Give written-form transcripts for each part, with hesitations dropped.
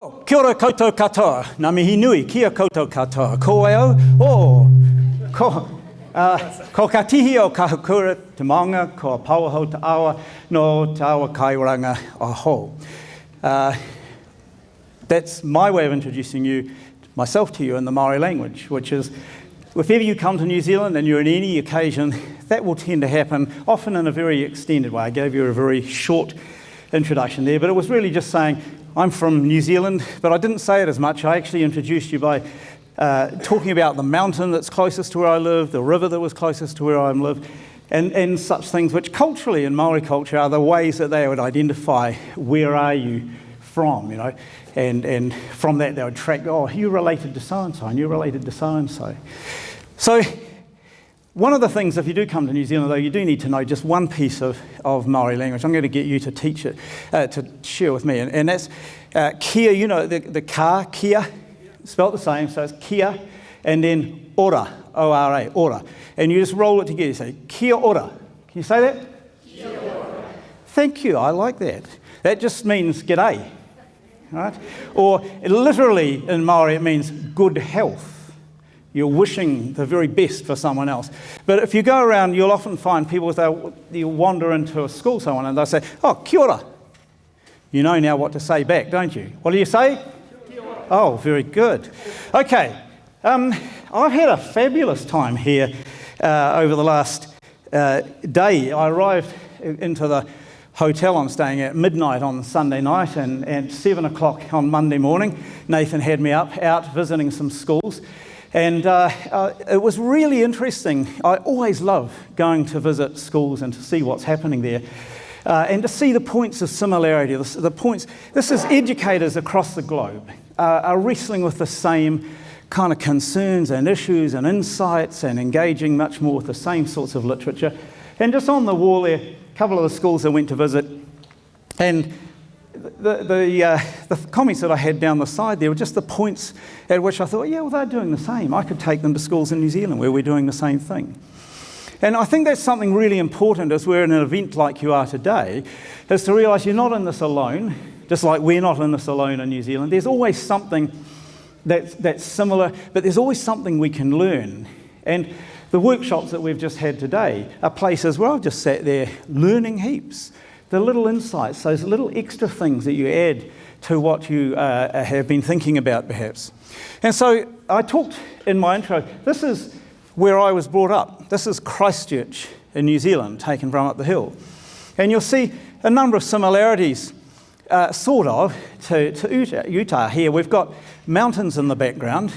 Kia ora koutou katoa, ngā mihi nui, kia koutou katoa. Ko eo, ko ka tihi o ka hukura te maunga, ko pauaho te awa, no te awa kairanga aho. That's my way of introducing myself to you in the Māori language, which is, if ever you come to New Zealand and you're in any occasion, that will tend to happen, often in a very extended way. I gave you a very short introduction there, but it was really just saying, I'm from New Zealand, but I didn't say it as much. I actually introduced you by talking about the mountain that's closest to where I live, the river that was closest to where I live, and such things which culturally in Māori culture are the ways that they would identify where are you from, you know, and from that they would track, oh, you're related to so-and-so, and you're related to so-and-so. So one of the things, if you do come to New Zealand, though, you do need to know just one piece of Māori language. I'm going to get you to teach it, to share with me, and that's kia, you know, the ka, kia, spelt the same, so it's kia, and then ora, O-R-A, ora. And you just roll it together, you say, kia ora. Can you say that? Kia ora. Thank you, I like that. That just means g'day, right? Or literally in Māori it means good health. You're wishing the very best for someone else. But if you go around, you'll often find people, you'll wander into a school, someone, and they'll say, oh, kia ora. You know now what to say back, don't you? What do you say? Kia ora. Oh, very good. Okay, I've had a fabulous time here over the last day. I arrived into the hotel I'm staying at midnight on Sunday night, and at 7 o'clock on Monday morning, Nathan had me out visiting some schools. And it was really interesting. I always love going to visit schools and to see what's happening there, and to see the points of similarity. The points. This is educators across the globe are wrestling with the same kind of concerns and issues and insights, and engaging much more with the same sorts of literature. And just on the wall there, a couple of the schools I went to visit, and the comments that I had down the side there were just the points at which I thought, yeah, well, they're doing the same. I could take them to schools in New Zealand where we're doing the same thing. And I think that's something really important as we're in an event like you are today, is to realise you're not in this alone, just like we're not in this alone in New Zealand. There's always something that's similar, but there's always something we can learn. And the workshops that we've just had today are places where I've just sat there learning heaps. The little insights, those little extra things that you add to what you have been thinking about, perhaps. And so I talked in my intro, this is where I was brought up. This is Christchurch in New Zealand, taken from up the hill. And you'll see a number of similarities, sort of, to Utah here. We've got mountains in the background.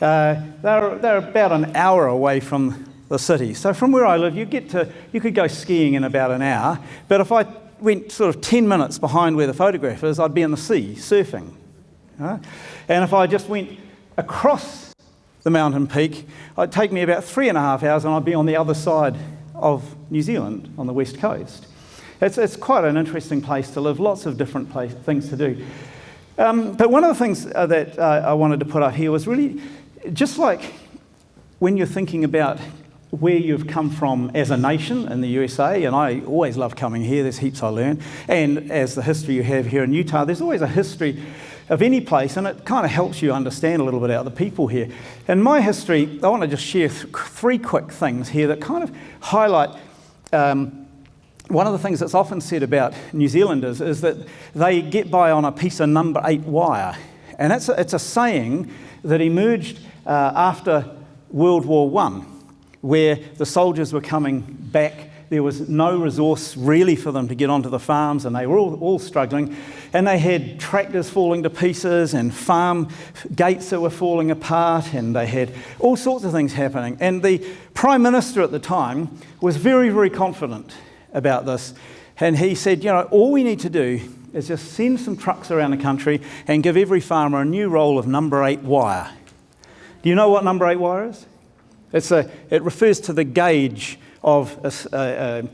They're about an hour away from the city. So from where I live, you could go skiing in about an hour, but if I went sort of 10 minutes behind where the photograph is, I'd be in the sea, surfing. Right? And if I just went across the mountain peak, it'd take me about 3.5 hours and I'd be on the other side of New Zealand, on the west coast. It's quite an interesting place to live, lots of different things to do. But one of the things that I wanted to put up here was really, just like when you're thinking about where you've come from as a nation in the USA, and I always love coming here, there's heaps I learn, and as the history you have here in Utah, there's always a history of any place, and it kind of helps you understand a little bit about the people here. In my history, I want to just share three quick things here that kind of highlight one of the things that's often said about New Zealanders is that they get by on a piece of number 8 wire, and it's a saying that emerged after World War I, where the soldiers were coming back. There was no resource really for them to get onto the farms, and they were all struggling. And they had tractors falling to pieces and farm gates that were falling apart, and they had all sorts of things happening. And the Prime Minister at the time was very, very confident about this. And he said, you know, all we need to do is just send some trucks around the country and give every farmer a new roll of number 8 wire. Do you know what number 8 wire is? It refers to the gauge of a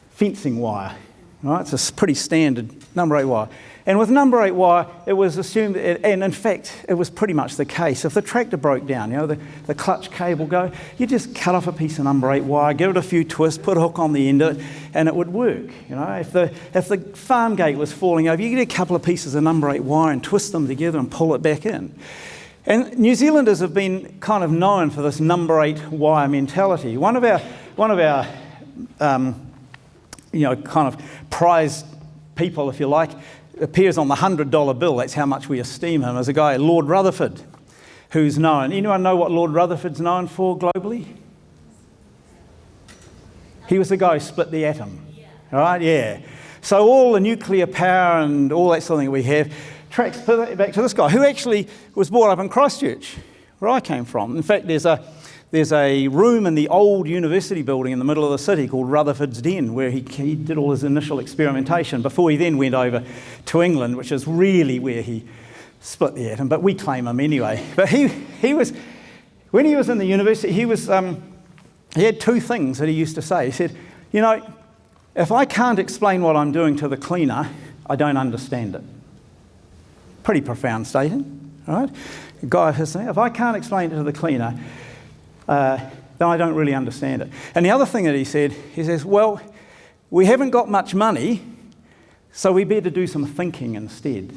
fencing wire, right? It's a pretty standard number 8 wire. And with number 8 wire, it was assumed, and in fact, it was pretty much the case. If the tractor broke down, the clutch cable go, you just cut off a piece of number 8 wire, give it a few twists, put a hook on the end of it, and it would work. If the farm gate was falling over, you get a couple of pieces of number 8 wire and twist them together and pull it back in. And New Zealanders have been kind of known for this number 8 wire mentality. One of our kind of prized people, if you like, appears on the $100 bill. That's how much we esteem him, as a guy, Lord Rutherford, who's known. Anyone know what Lord Rutherford's known for globally? He was the guy who split the atom. Right? Yeah. So all the nuclear power and all that sort of thing we have tracks back to this guy, who actually was brought up in Christchurch, where I came from. In fact, there's a room in the old university building in the middle of the city called Rutherford's Den, where he did all his initial experimentation before he then went over to England, which is really where he split the atom. But we claim him anyway. But he was, when he was in the university, he had two things that he used to say. He said, if I can't explain what I'm doing to the cleaner, I don't understand it. Pretty profound statement, right? A guy of his saying, if I can't explain it to the cleaner, then I don't really understand it. And the other thing that he says, well, we haven't got much money, so we better do some thinking instead.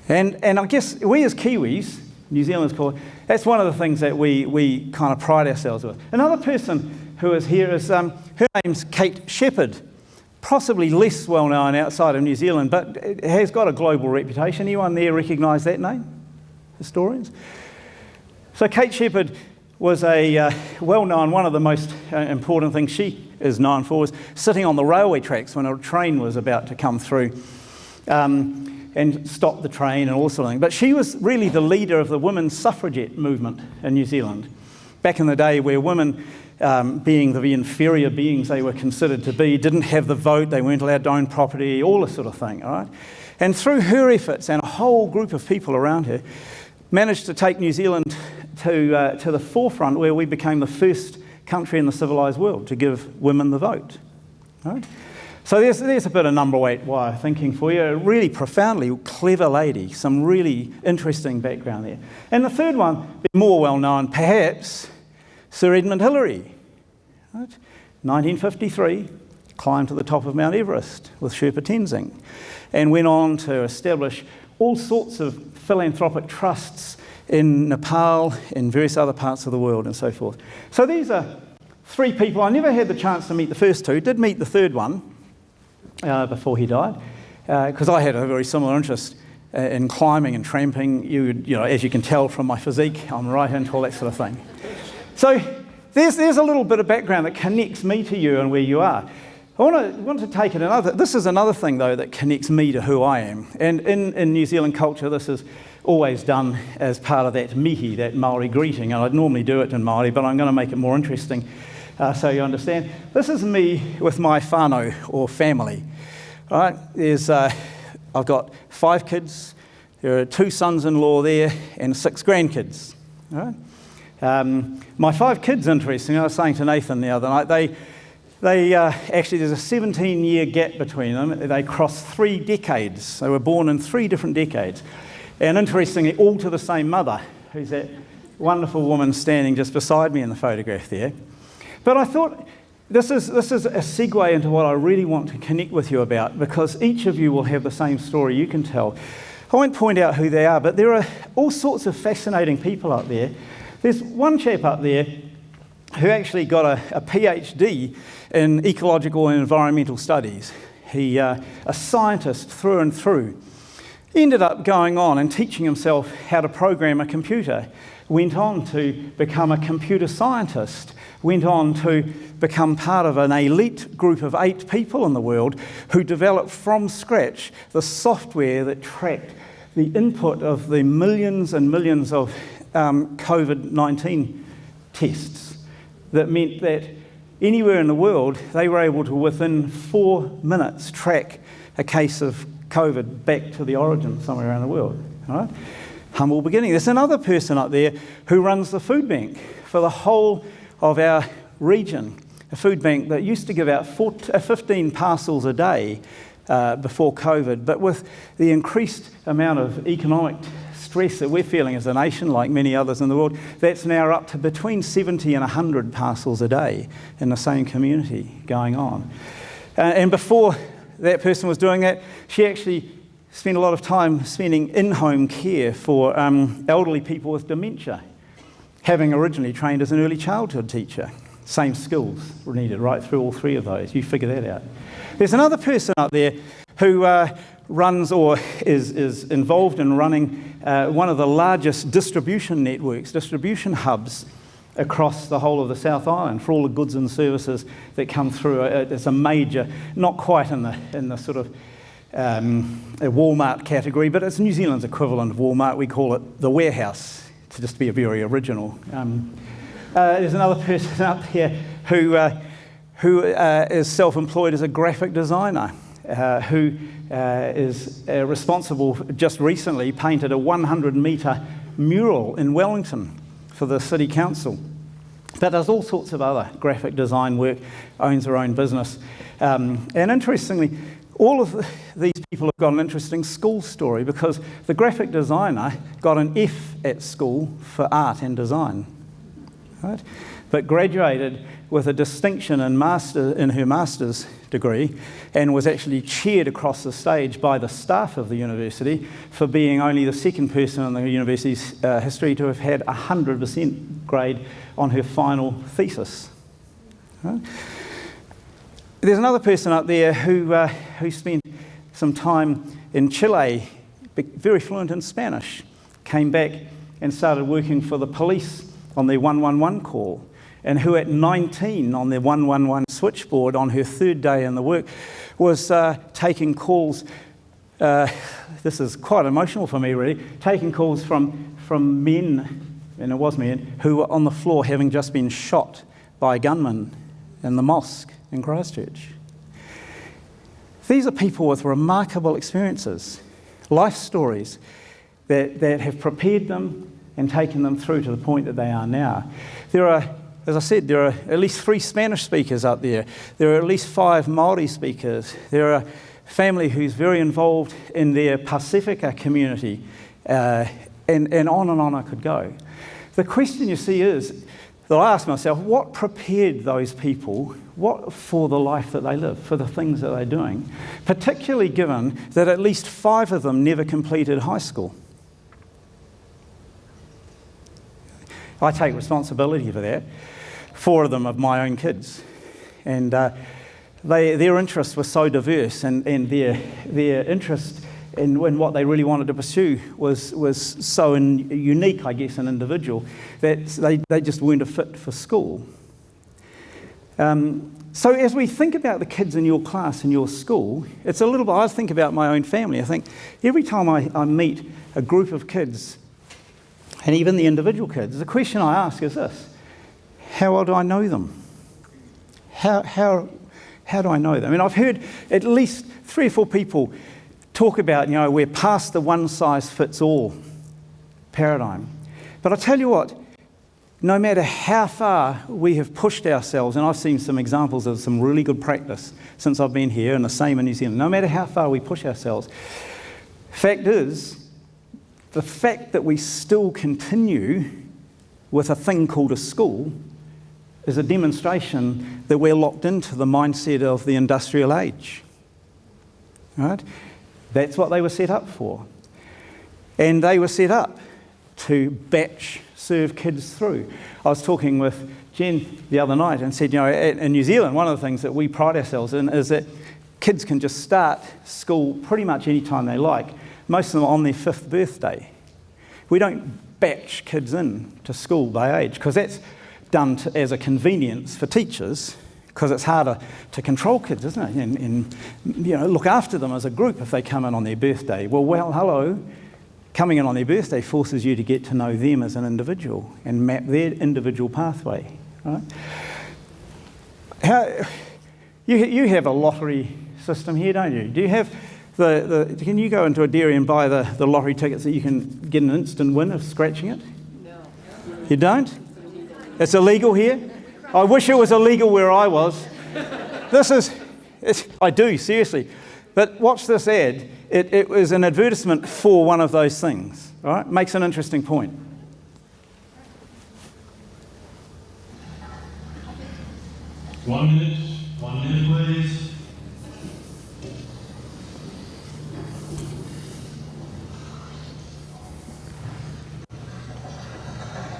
And I guess we as Kiwis, New Zealanders call it, that's one of the things that we kind of pride ourselves with. Another person who is here is, her name's Kate Shepherd, possibly less well known outside of New Zealand, but it has got a global reputation. Anyone there recognise that name? Historians? So Kate Shepherd was a well-known, one of the most important things she is known for was sitting on the railway tracks when a train was about to come through and stop the train and all sorts of things. But she was really the leader of the women's suffragette movement in New Zealand. Back in the day where women, being the inferior beings they were considered to be, didn't have the vote, they weren't allowed to own property, all this sort of thing, all right? And through her efforts and a whole group of people around her, managed to take New Zealand to the forefront where we became the first country in the civilised world to give women the vote. Right? So there's a bit of number 8 wire thinking for you. A really profoundly clever lady, some really interesting background there. And the third one, more well known perhaps, Sir Edmund Hillary. Right? 1953, climbed to the top of Mount Everest with Sherpa Tenzing and went on to establish all sorts of philanthropic trusts in Nepal, in various other parts of the world and so forth. So these are 3 people. I never had the chance to meet the first 2, did meet the third one before he died, because I had a very similar interest in climbing and tramping. As you can tell from my physique, I'm right into all that sort of thing. So there's a little bit of background that connects me to you and where you are. I want to take it another. This is another thing, though, that connects me to who I am. And in New Zealand culture, this is always done as part of that mihi, that Māori greeting. And I'd normally do it in Māori, but I'm going to make it more interesting so you understand. This is me with my whānau, or family. All right? I've got 5 kids. There are 2 sons-in-law there and 6 grandkids. All right? My 5 kids, interesting. I was saying to Nathan the other night, They actually, there's a 17-year gap between them. They crossed 3 decades. They were born in 3 different decades. And interestingly, all to the same mother, who's that wonderful woman standing just beside me in the photograph there. But I thought this is a segue into what I really want to connect with you about, because each of you will have the same story you can tell. I won't point out who they are, but there are all sorts of fascinating people up there. There's one chap up there who actually got a PhD in ecological and environmental studies. He, a scientist through and through, ended up going on and teaching himself how to program a computer, went on to become a computer scientist, went on to become part of an elite group of 8 people in the world who developed from scratch the software that tracked the input of the millions and millions of COVID-19 tests. That meant that anywhere in the world, they were able to, within 4 minutes, track a case of COVID back to the origin somewhere around the world. All right? Humble beginning. There's another person up there who runs the food bank for the whole of our region. A food bank that used to give out 15 parcels a day before COVID. But with the increased amount of economic stress that we're feeling as a nation, like many others in the world, that's now up to between 70 and 100 parcels a day in the same community going on. And before that person was doing that, she actually spent a lot of time spending in-home care for elderly people with dementia, having originally trained as an early childhood teacher. Same skills were needed right through all three of those. You figure that out. There's another person up there who runs or is involved in running one of the largest distribution networks, distribution hubs across the whole of the South Island for all the goods and services that come through. It's a major, not quite in the sort of a Walmart category, but it's New Zealand's equivalent of Walmart. We call it the warehouse, to just be a very original. There's another person up here who is self-employed as a graphic designer, who is responsible, just recently painted a 100-metre mural in Wellington for the City Council. But does all sorts of other graphic design work, owns her own business. And interestingly, all of these people have got an interesting school story, because the graphic designer got an F at school for art and design, right? But graduated with a distinction in her master's degree, and was actually cheered across the stage by the staff of the university for being only the second person in the university's history to have had 100% grade on her final thesis. Right? There's another person up there who spent some time in Chile, very fluent in Spanish, came back and started working for the police on their 111 call, and who at 19 on their 111 switchboard on her third day in the work was taking calls, this is quite emotional for me really, taking calls from men, and it was men, who were on the floor having just been shot by gunmen in the mosque in Christchurch. These are people with remarkable experiences, life stories that have prepared them and taken them through to the point that they are now. There are, as I said, there are at least 3 Spanish speakers up there. There are at least 5 Maori speakers. There are a family who's very involved in their Pacifica community, and on I could go. The question you see is, that I ask myself, what prepared those people for the life that they live, for the things that they're doing, particularly given that at least 5 of them never completed high school? I take responsibility for that. 4 of them of my own kids. And their interests were so diverse, and their interest in what they really wanted to pursue was so unique, I guess, and individual, that they just weren't a fit for school. So as we think about the kids in your class, in your school, it's a little bit, I think about my own family. I think every time I meet a group of kids, and even the individual kids, the question I ask is this: how well do I know them? How do I know them? I mean, I've heard at least 3 or 4 people talk about, we're past the one-size-fits-all paradigm. But I tell you what, no matter how far we have pushed ourselves, and I've seen some examples of some really good practice since I've been here, and the same in New Zealand, no matter how far we push ourselves, fact is, the fact that we still continue with a thing called a school is a demonstration that we're locked into the mindset of the industrial age. Right? That's what they were set up for. And they were set up to batch serve kids through. I was talking with Jen the other night and said, in New Zealand, one of the things that we pride ourselves in is that kids can just start school pretty much any time they like, most of them on their 5th birthday. We don't batch kids in to school by age, because that's done as a convenience for teachers, because it's harder to control kids, isn't it? And look after them as a group if they come in on their birthday. Well, hello. Coming in on their birthday forces you to get to know them as an individual and map their individual pathway. Right? You have a lottery system here, don't you? Do you have can you go into a dairy and buy the lottery tickets that you can get an instant win of scratching it? No. You don't? It's illegal here? I wish it was illegal where I was. I do, seriously. But watch this ad. It was an advertisement for one of those things. All right? Makes an interesting point. One minute, please.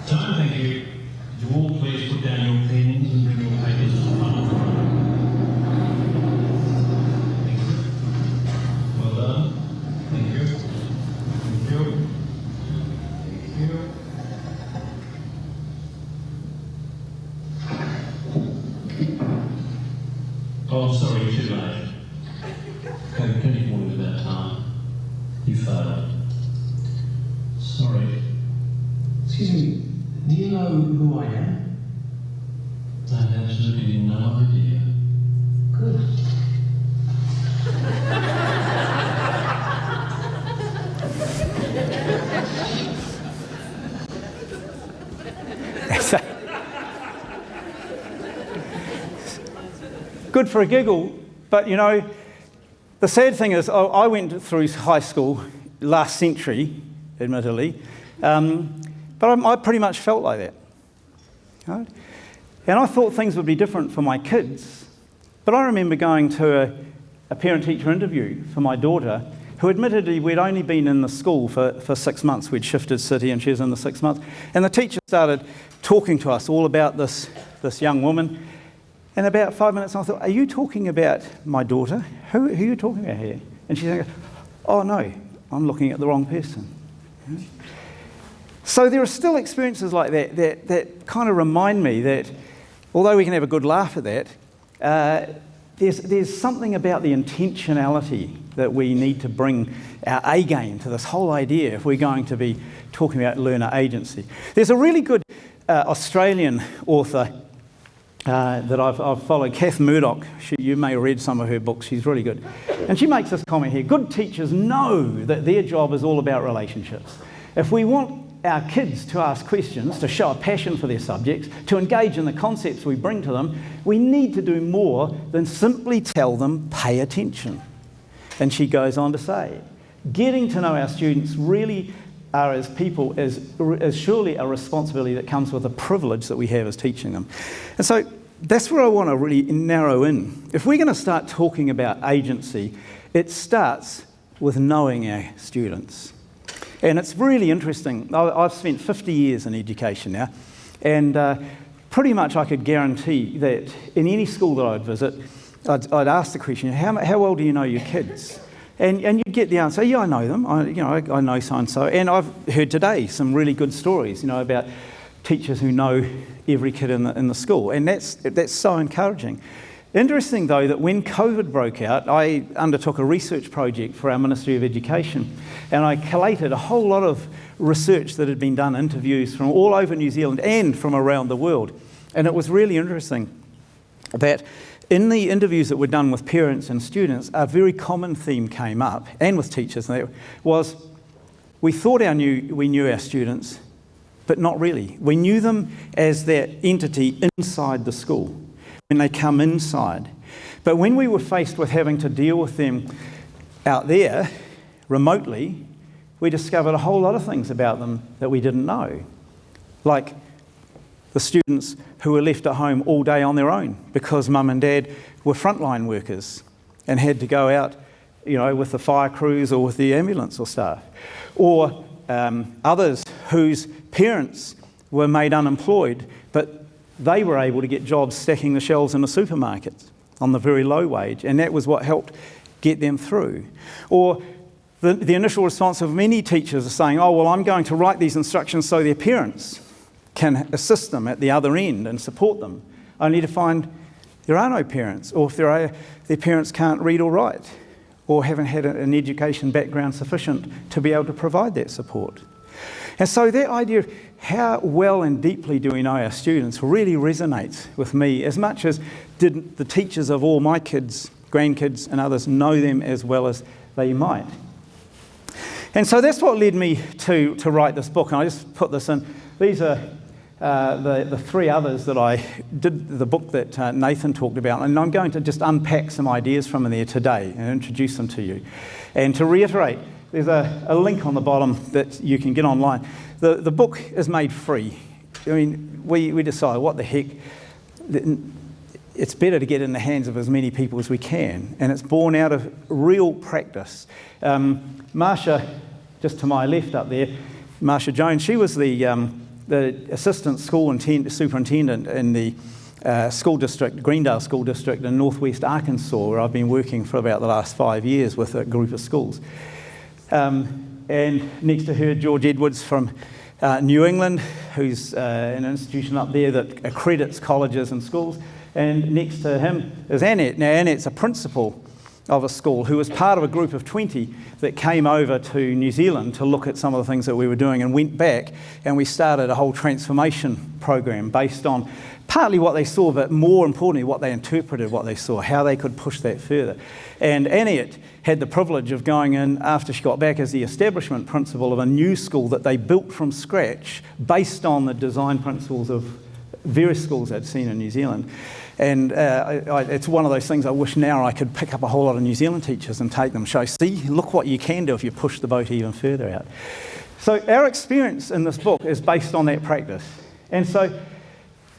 Time, thank you. Would you all please put down your pens and bring your papers to the front of the room? Thank you. Well done. Thank you. Thank you. Thank you. Oh, I'm sorry, you're too late. Can you call it about time? You failed. Sorry. Excuse me, do you know who I am? I have absolutely no idea. Good. Good for a giggle, but you know, the sad thing is I went through high school last century, admittedly, but I pretty much felt like that. Right? And I thought things would be different for my kids. But I remember going to a parent-teacher interview for my daughter, who admittedly we'd only been in the school for 6 months. We'd shifted city and she was in the 6 months. And the teacher started talking to us all about this young woman. And about 5 minutes I thought, are you talking about my daughter? Who are you talking about here? And she said, oh no, I'm looking at the wrong person. Yeah. So there are still experiences like that kind of remind me that although we can have a good laugh at that, there's something about the intentionality that we need to bring our A game to this whole idea if we're going to be talking about learner agency. There's a really good Australian author that I've followed, Kath Murdoch. You may have read some of her books. She's really good. And she makes this comment here. Good teachers know that their job is all about relationships. If we want our kids to ask questions, to show a passion for their subjects, to engage in the concepts we bring to them, we need to do more than simply tell them, pay attention. And she goes on to say, getting to know our students really are as people is surely a responsibility that comes with a privilege that we have as teaching them. And so that's where I want to really narrow in. If we're going to start talking about agency, it starts with knowing our students. And it's really interesting. I've spent 50 years in education now, and pretty much I could guarantee that in any school that I'd visit, I'd ask the question, how well do you know your kids? And you'd get the answer, yeah, I know them. I know so-and-so. And I've heard today some really good stories, about teachers who know every kid in the school. And that's so encouraging. Interesting, though, that when COVID broke out, I undertook a research project for our Ministry of Education, and I collated a whole lot of research that had been done, interviews from all over New Zealand and from around the world. And it was really interesting that in the interviews that were done with parents and students, a very common theme came up, and with teachers, and that was we thought we knew our students, but not really. We knew them as that entity inside the school, when they come inside. But when we were faced with having to deal with them out there, remotely, we discovered a whole lot of things about them that we didn't know. Like the students who were left at home all day on their own because mum and dad were frontline workers and had to go out, with the fire crews or with the ambulance or staff. Or others whose parents were made unemployed, but they were able to get jobs stacking the shelves in the supermarkets on the very low wage, and that was what helped get them through. Or the initial response of many teachers are saying, oh, well, I'm going to write these instructions so their parents can assist them at the other end and support them, only to find there are no parents, or if there are, their parents can't read or write, or haven't had an education background sufficient to be able to provide that support. And so that idea of how well and deeply do we know our students really resonates with me as much as did the teachers of all my kids, grandkids and others know them as well as they might. And so that's what led me to write this book. And I just put this in. These are the three others that I did, the book that Nathan talked about, and I'm going to just unpack some ideas from in there today and introduce them to you. And to reiterate, there's a link on the bottom that you can get online. The book is made free. I mean, we decide, what the heck, it's better to get in the hands of as many people as we can, and it's born out of real practice. Marsha, just to my left up there, Marsha Jones, she was the assistant school superintendent in the school district, Greendale School District in northwest Arkansas, where I've been working for about the last 5 years with a group of schools. And next to her, George Edwards from New England, who's an institution up there that accredits colleges and schools. And next to him is Annette. Now, Annette's a principal of a school who was part of a group of 20 that came over to New Zealand to look at some of the things that we were doing, and went back and we started a whole transformation program based on partly what they saw, but more importantly what they interpreted, what they saw, how they could push that further. And Annette had the privilege of going in after she got back as the establishment principal of a new school that they built from scratch based on the design principles of various schools I'd seen in New Zealand. And it's one of those things I wish now I could pick up a whole lot of New Zealand teachers and take them, show, see, look what you can do if you push the boat even further out. So our experience in this book is based on that practice. And so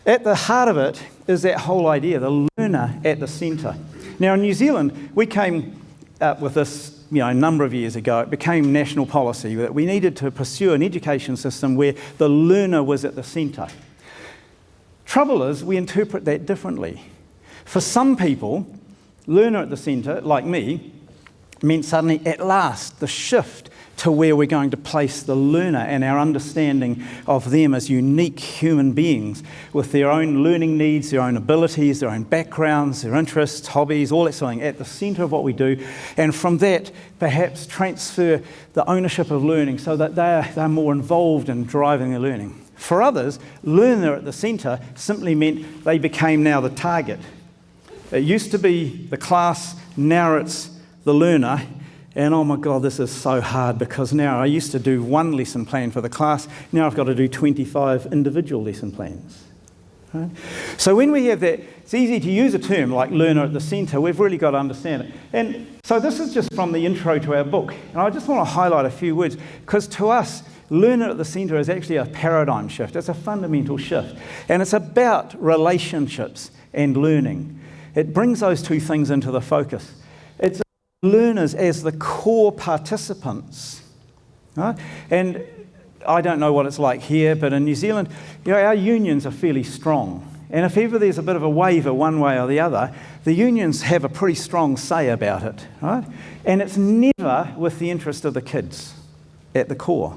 at the heart of it is that whole idea, the learner at the centre. Now in New Zealand, we came up with this a number of years ago. It became national policy that we needed to pursue an education system where the learner was at the centre. Trouble is, we interpret that differently. For some people, learner at the centre, like me, meant suddenly, at last, the shift to where we're going to place the learner and our understanding of them as unique human beings with their own learning needs, their own abilities, their own backgrounds, their interests, hobbies, all that sort of thing, at the centre of what we do. And from that, perhaps transfer the ownership of learning so that they're more involved in driving their learning. For others, learner at the centre simply meant they became now the target. It used to be the class, now it's the learner. And oh my God, this is so hard, because now I used to do one lesson plan for the class, now I've got to do 25 individual lesson plans. Right? So when we have that, it's easy to use a term like learner at the centre. We've really got to understand it. And so this is just from the intro to our book. And I just want to highlight a few words, because to us, learner at the centre is actually a paradigm shift. It's a fundamental shift. And it's about relationships and learning. It brings those two things into the focus. It's learners as the core participants. Right? And I don't know what it's like here, but in New Zealand, our unions are fairly strong. And if ever there's a bit of a waver one way or the other, the unions have a pretty strong say about it. Right? And it's never with the interest of the kids at the core.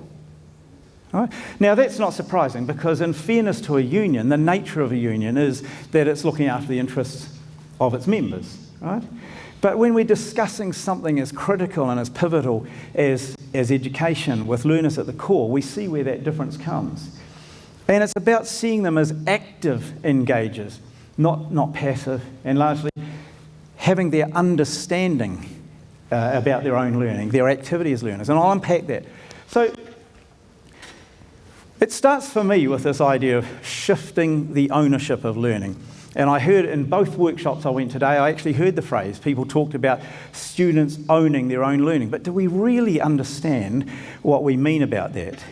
Right? Now that's not surprising, because in fairness to a union, the nature of a union is that it's looking after the interests of its members. Right? But when we're discussing something as critical and as pivotal as education with learners at the core, we see where that difference comes. And it's about seeing them as active engagers, not passive, and largely having their understanding about their own learning, their activity as learners. And I'll unpack that. So it starts for me with this idea of shifting the ownership of learning. And I heard in both workshops I went today, I actually heard the phrase, people talked about students owning their own learning. But do we really understand what we mean about that?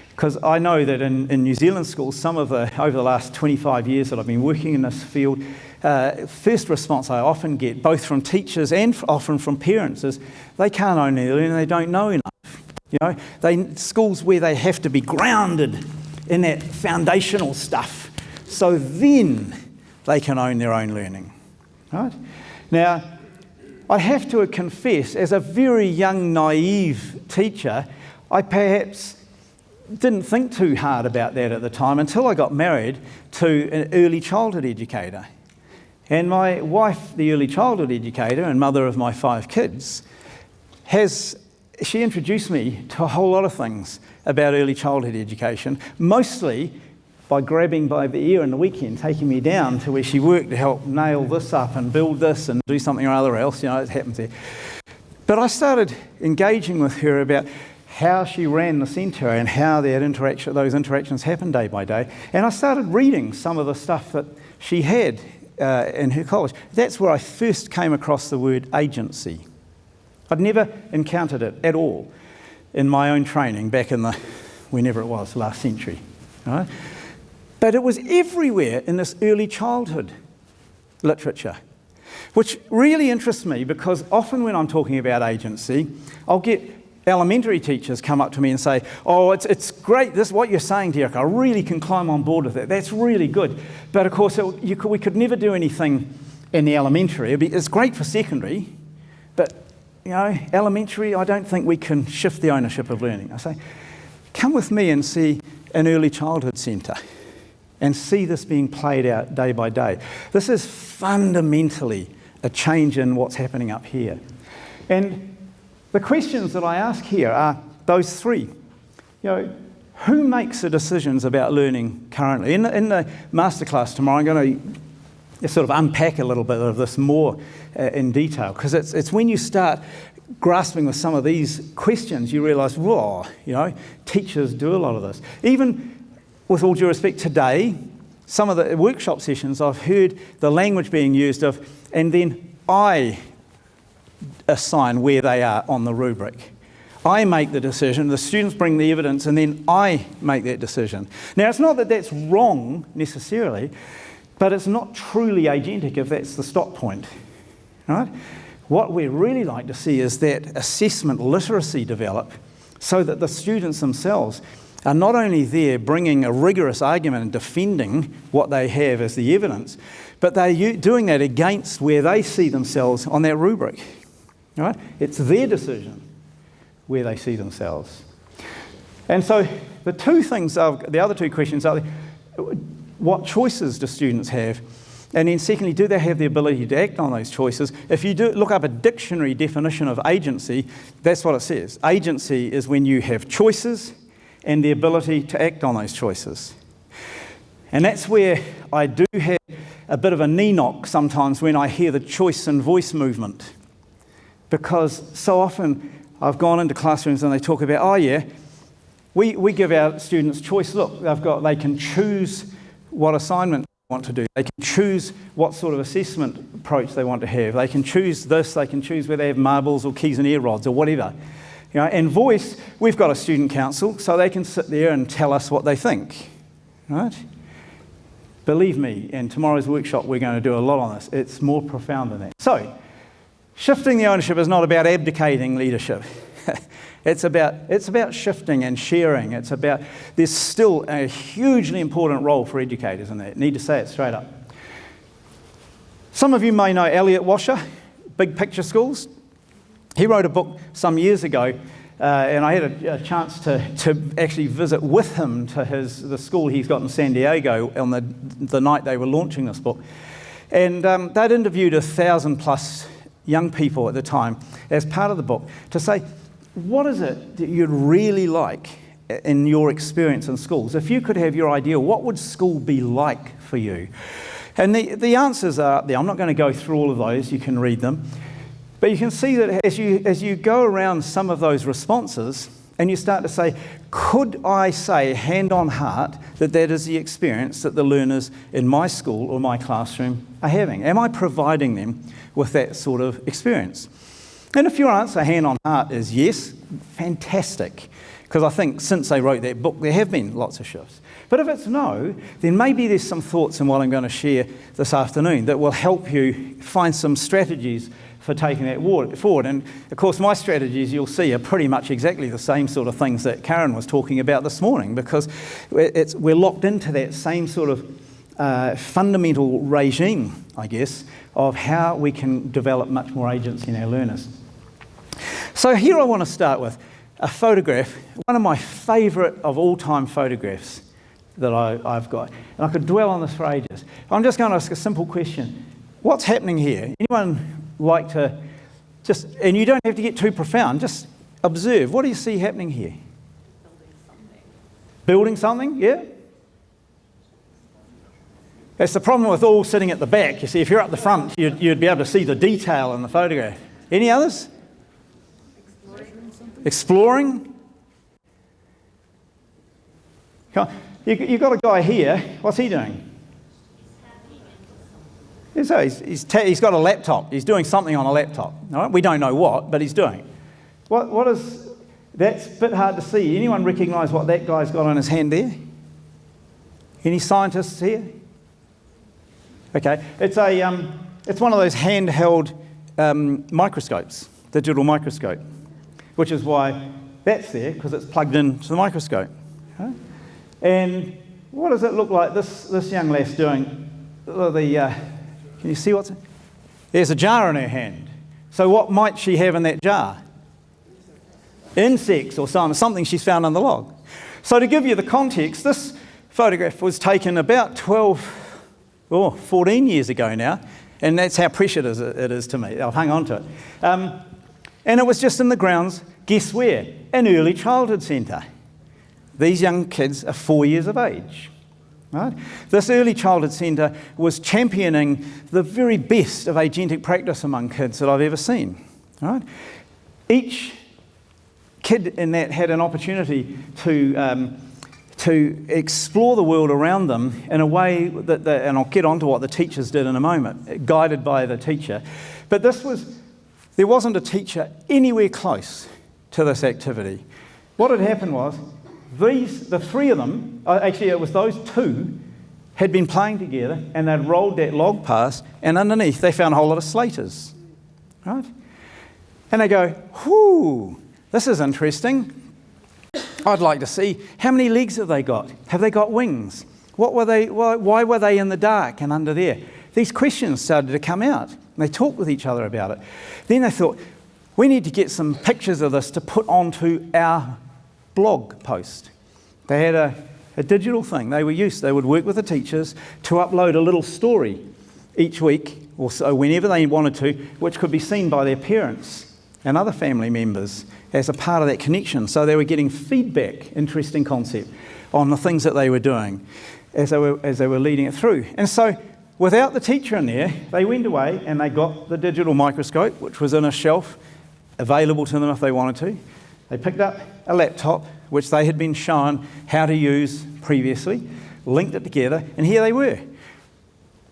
Because I know that in New Zealand schools, over the last 25 years that I've been working in this field, first response I often get, both from teachers and often from parents, is they can't own their learning, they don't know enough. Schools where they have to be grounded in that foundational stuff, so then they can own their own learning. Right? Now, I have to confess, as a very young, naive teacher, I perhaps didn't think too hard about that at the time until I got married to an early childhood educator. And my wife, the early childhood educator and mother of my 5 kids, she introduced me to a whole lot of things about early childhood education, mostly by grabbing by the ear in the weekend, taking me down to where she worked to help nail this up and build this and do something or other else, it happens there. But I started engaging with her about how she ran the centre and how those interactions happened day by day. And I started reading some of the stuff that she had in her college. That's where I first came across the word agency. I'd never encountered it at all in my own training back in whenever it was, last century. Right? But it was everywhere in this early childhood literature, which really interests me because often when I'm talking about agency, I'll get elementary teachers come up to me and say, oh, it's great, this what you're saying, Derek, I really can climb on board with that. That's really good. But of course, we could never do anything in the elementary. It's great for secondary, but elementary, I don't think we can shift the ownership of learning. I say, come with me and see an early childhood centre and see this being played out day by day. This is fundamentally a change in what's happening up here. And the questions that I ask here are those three. Who makes the decisions about learning currently? In the masterclass tomorrow, I'm going to sort of unpack a little bit of this more in detail, because it's when you start grasping with some of these questions, you realise, whoa, teachers do a lot of this. Even with all due respect, today, some of the workshop sessions, I've heard the language being used of, and then I assign where they are on the rubric. I make the decision, the students bring the evidence, and then I make that decision. Now, it's not that that's wrong necessarily, but it's not truly agentic if that's the stop point. Right? What we'd really like to see is that assessment literacy develop so that the students themselves are not only there bringing a rigorous argument and defending what they have as the evidence, but they're doing that against where they see themselves on that rubric. Right? It's their decision where they see themselves. And so the other two questions are, what choices do students have? And then secondly, do they have the ability to act on those choices? If you do look up a dictionary definition of agency, that's what it says. Agency is when you have choices and the ability to act on those choices. And that's where I do have a bit of a knee knock sometimes when I hear the choice and voice movement. Because so often I've gone into classrooms and they talk about, oh yeah, we give our students choice. Look, they can choose what assignment they want to do. They can choose what sort of assessment approach they want to have. They can choose this, they can choose whether they have marbles or keys and air rods or whatever. And voice, we've got a student council, so they can sit there and tell us what they think. Right? Believe me, in tomorrow's workshop we're going to do a lot on this. It's more profound than that. So, shifting the ownership is not about abdicating leadership. It's about shifting and sharing. There's still a hugely important role for educators in that. Need to say it straight up. Some of you may know Elliot Washer, Big Picture Schools. He wrote a book some years ago, and I had a chance to actually visit with him to the school he's got in San Diego on the night they were launching this book. And they'd interviewed 1,000+ young people at the time as part of the book to say, what is it that you'd really like in your experience in schools? If you could have your idea, what would school be like for you? And the answers are up there. I'm not going to go through all of those. You can read them. But you can see that as you go around some of those responses and you start to say, could I say hand on heart that is the experience that the learners in my school or my classroom are having? Am I providing them with that sort of experience? And if your answer hand on heart is yes, fantastic. Because I think since they wrote that book, there have been lots of shifts. But if it's no, then maybe there's some thoughts in what I'm going to share this afternoon that will help you find some strategies for taking that forward. And of course, my strategies, you'll see, are pretty much exactly the same sort of things that Karen was talking about this morning, because we're locked into that same sort of fundamental regime, I guess, of how we can develop much more agency in our learners. So here I want to start with a photograph, one of my favourite of all-time photographs that I've got. And I could dwell on this for ages. I'm just going to ask a simple question. What's happening here? Anyone like to just, and you don't have to get too profound, just observe. What do you see happening here? Building something, yeah? That's the problem with all sitting at the back. You see, if you're up the front, you'd be able to see the detail in the photograph. Any others? Exploring? You've got a guy here. What's he doing? So he's got a laptop. He's doing something on a laptop. All right? We don't know what, but he's doing it. What is... That's a bit hard to see. Anyone recognise what that guy's got on his hand there? Any scientists here? Okay, it's one of those handheld microscopes, digital microscope, which is why that's there, because it's plugged into the microscope. Okay? And what does it look like this young lass doing? Can you see what's... There's a jar in her hand. So what might she have in that jar? Insects or something she's found on the log. So to give you the context, this photograph was taken about 14 years ago now, and that's how precious it is to me. I've hung on to it. And it was just in the grounds, guess where? An early childhood centre. These young kids are 4 years of age. Right? This early childhood centre was championing the very best of agentic practice among kids that I've ever seen. Right? Each kid in that had an opportunity to explore the world around them in a way that, and I'll get on to what the teachers did in a moment, guided by the teacher. But there wasn't a teacher anywhere close to this activity. What had happened was, the three of them, actually it was those two, had been playing together, and they'd rolled that log past, and underneath they found a whole lot of slaters. Right? And they go, whoo, this is interesting. I'd like to see, how many legs have they got? Have they got wings? Why were they in the dark and under there? These questions started to come out. And they talked with each other about it. Then they thought, we need to get some pictures of this to put onto our blog post. They had a digital thing they would work with the teachers to upload a little story each week, or so whenever they wanted to, which could be seen by their parents and other family members as a part of that connection. So they were getting feedback, interesting concept, on the things that they were doing as they were leading it through. And so without the teacher in there, they went away and they got the digital microscope, which was in a shelf, available to them if they wanted to. They picked up a laptop, which they had been shown how to use previously, linked it together, and here they were.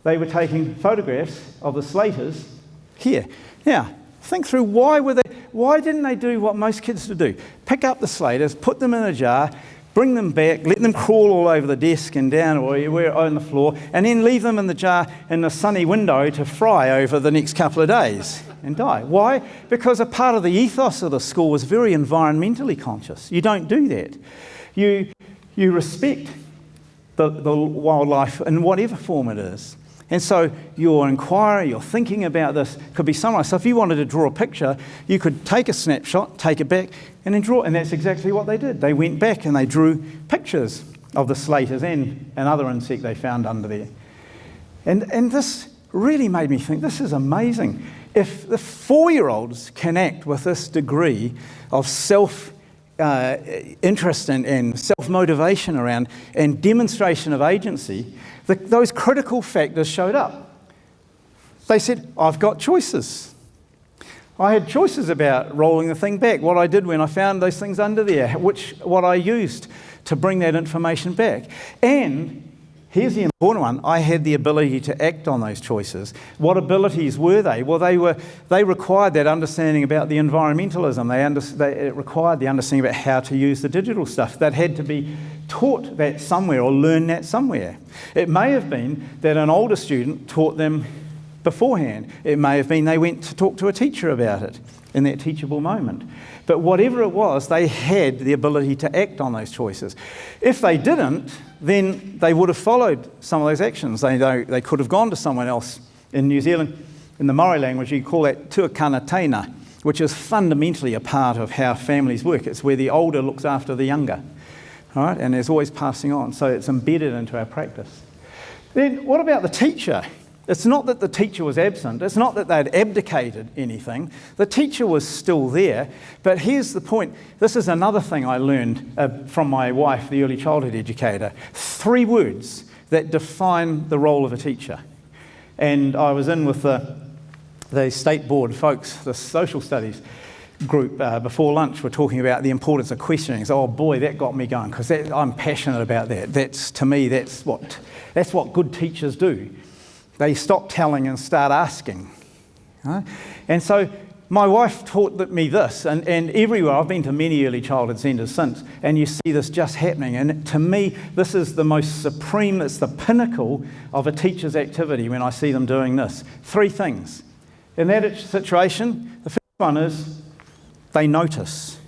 They were taking photographs of the slaters here. Now, think through why didn't they do what most kids would do? Pick up the slaters, put them in a jar, bring them back, let them crawl all over the desk and down or on the floor, and then leave them in the jar in the sunny window to fry over the next couple of days and die. Why? Because a part of the ethos of the school was very environmentally conscious. You don't do that. You respect the wildlife in whatever form it is. And so your inquiry, your thinking about this could be summarised. So if you wanted to draw a picture, you could take a snapshot, take it back, and then draw. And that's exactly what they did. They went back and they drew pictures of the slaters and another insect they found under there. And this really made me think, this is amazing. If the 4-year-olds can act with this degree of self-interest and self-motivation around and demonstration of agency, those critical factors showed up. They said, I've got choices. I had choices about rolling the thing back, what I did when I found those things under there, what I used to bring that information back. And here's the important one, I had the ability to act on those choices. What abilities were they? Well, they required that understanding about the environmentalism. It required the understanding about how to use the digital stuff. That had to be taught that somewhere or learn that somewhere. It may have been that an older student taught them beforehand. It may have been they went to talk to a teacher about it in that teachable moment. But whatever it was, they had the ability to act on those choices. If they didn't, then they would have followed some of those actions. They could have gone to someone else. In New Zealand, in the Maori language, you call that tuakana teina, which is fundamentally a part of how families work. It's where the older looks after the younger. All right? And there's always passing on. So it's embedded into our practice. Then what about the teacher? It's not that the teacher was absent. It's not that they'd abdicated anything. The teacher was still there. But here's the point. This is another thing I learned from my wife, the early childhood educator. 3 words that define the role of a teacher. And I was in with the state board folks, the social studies group before lunch were talking about the importance of questioning. So, oh boy, that got me going, because I'm passionate about that. To me, that's what good teachers do. They stop telling and start asking. Right? And so my wife taught me this, and everywhere, I've been to many early childhood centres since, and you see this just happening. And to me, this is the most supreme, it's the pinnacle of a teacher's activity when I see them doing this. 3 things. In that situation, the first one is they notice.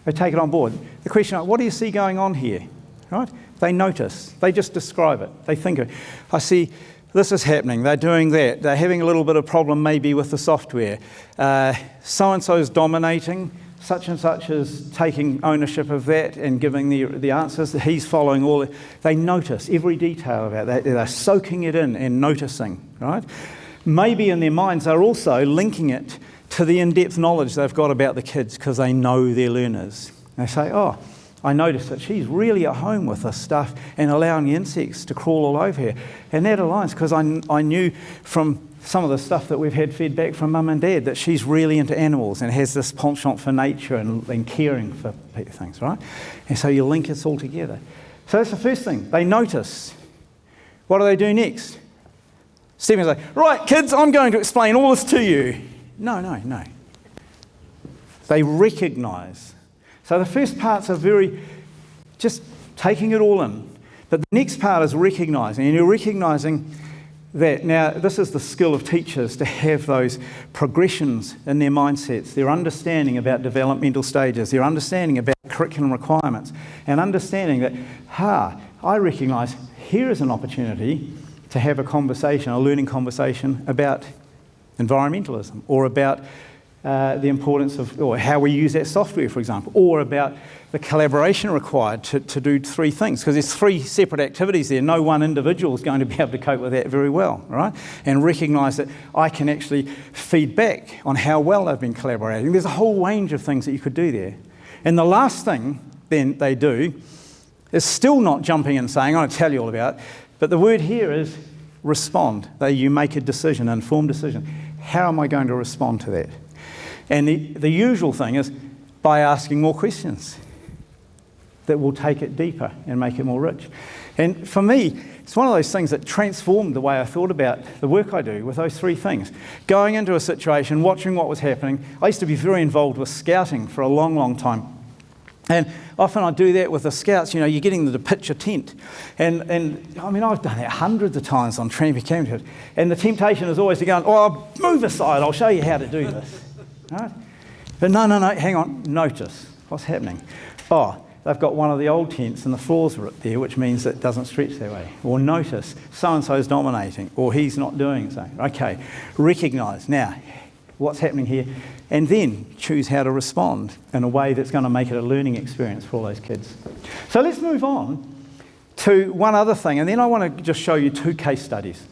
They take it on board. The question, what do you see going on here? Right? They notice. They just describe it. They think of it. I see this is happening. They're doing that. They're having a little bit of problem maybe with the software. So-and-so is dominating. Such and such is taking ownership of that and giving the answers. He's following all. They notice every detail about that. They're soaking it in and noticing. Right? Maybe in their minds they're also linking it to the in-depth knowledge they've got about the kids because they know their learners. They say, oh, I noticed that she's really at home with this stuff and allowing the insects to crawl all over her. And that aligns because I knew from some of the stuff that we've had fed back from mum and dad that she's really into animals and has this penchant for nature and caring for things, right? And so you link it all together. So that's the first thing. They notice. What do they do next? Stephen's like, right, kids, I'm going to explain all this to you. No. They recognise. So the first parts are very just taking it all in. But the next part is recognising. And you're recognising that now this is the skill of teachers, to have those progressions in their mindsets, their understanding about developmental stages, their understanding about curriculum requirements, and understanding that, I recognise here is an opportunity to have a conversation, a learning conversation about environmentalism, or about the importance of, or how we use that software, for example, or about the collaboration required to do 3 things, because there's 3 separate activities there. No one individual is going to be able to cope with that very well, right? And recognise that I can actually feed back on how well they've been collaborating. There's a whole range of things that you could do there. And the last thing then they do is still not jumping and saying, I'm going to tell you all about it, but the word here is respond. You make a decision, an informed decision. How am I going to respond to that? And the usual thing is by asking more questions that will take it deeper and make it more rich. And for me, it's one of those things that transformed the way I thought about the work I do with those 3 things. Going into a situation, watching what was happening. I used to be very involved with scouting for a long, long time. And often I do that with the scouts, you're getting them to pitch a tent. And I mean, I've done that hundreds of times on tramping camps. And the temptation is always to go, move aside, I'll show you how to do this. Right? But no, hang on, notice what's happening. They've got one of the old tents and the floors are there, which means it doesn't stretch that way. Or notice so-and-so's dominating, or he's not doing so. Okay, recognise now what's happening here, and then choose how to respond in a way that's going to make it a learning experience for all those kids. So let's move on to one other thing, and then I want to just show you 2 case studies.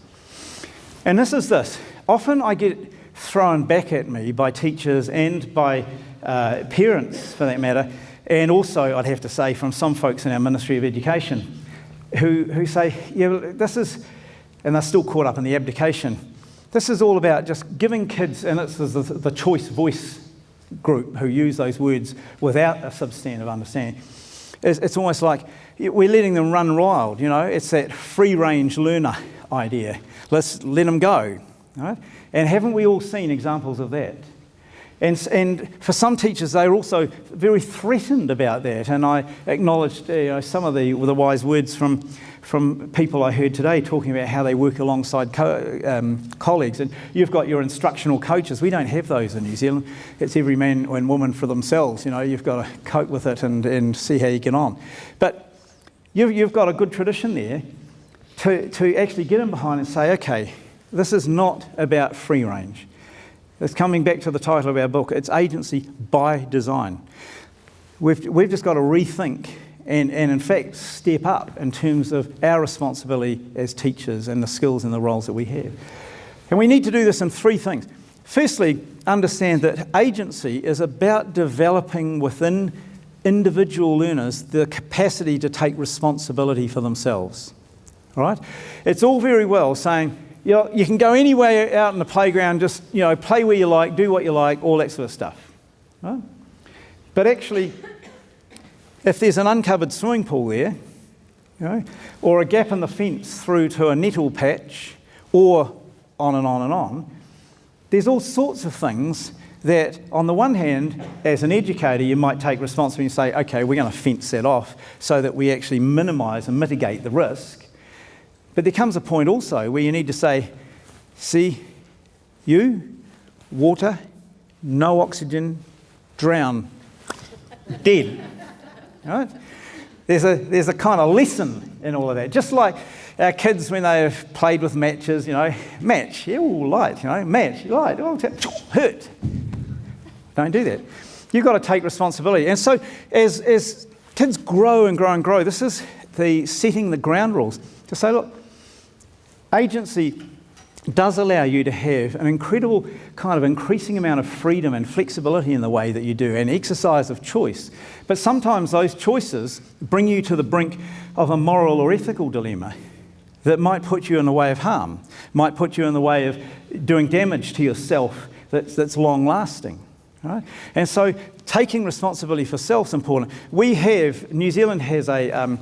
And this is this. Often I get thrown back at me by teachers and by parents, for that matter, and also, I'd have to say, from some folks in our Ministry of Education who say, this is, and they're still caught up in the abdication, this is all about just giving kids, and it's the choice voice group who use those words without a substantive understanding. It's almost like we're letting them run wild, It's that free-range learner idea. Let's let them go, right? And haven't we all seen examples of that? And for some teachers, they're also very threatened about that. And I acknowledged some of the wise words from people I heard today talking about how they work alongside colleagues. And you've got your instructional coaches. We don't have those in New Zealand. It's every man and woman for themselves. You've got to cope with it and see how you get on. But you've got a good tradition there to actually get in behind and say, okay, this is not about free range. It's coming back to the title of our book. It's agency by design. We've just got to rethink and in fact step up in terms of our responsibility as teachers and the skills and the roles that we have. And we need to do this in 3 things. Firstly, understand that agency is about developing within individual learners the capacity to take responsibility for themselves. All right? It's all very well saying, you can go anywhere out in the playground, just play where you like, do what you like, all that sort of stuff. Right? But actually, if there's an uncovered swimming pool there, or a gap in the fence through to a nettle patch, or on and on and on, there's all sorts of things that, on the one hand, as an educator, you might take responsibility and say, okay, we're going to fence that off so that we actually minimise and mitigate the risk. But there comes a point also where you need to say, see, water, no oxygen, drown, dead. Right? There's a kind of lesson in all of that. Just like our kids when they've played with matches, match, light, match, light, hurt. Don't do that. You've got to take responsibility. And so as kids grow and grow and grow, this is the setting the ground rules to say, look, agency does allow you to have an incredible kind of increasing amount of freedom and flexibility in the way that you do, and exercise of choice. But sometimes those choices bring you to the brink of a moral or ethical dilemma that might put you in the way of harm, might put you in the way of doing damage to yourself that's long-lasting. Right? And so taking responsibility for self is important. New Zealand has a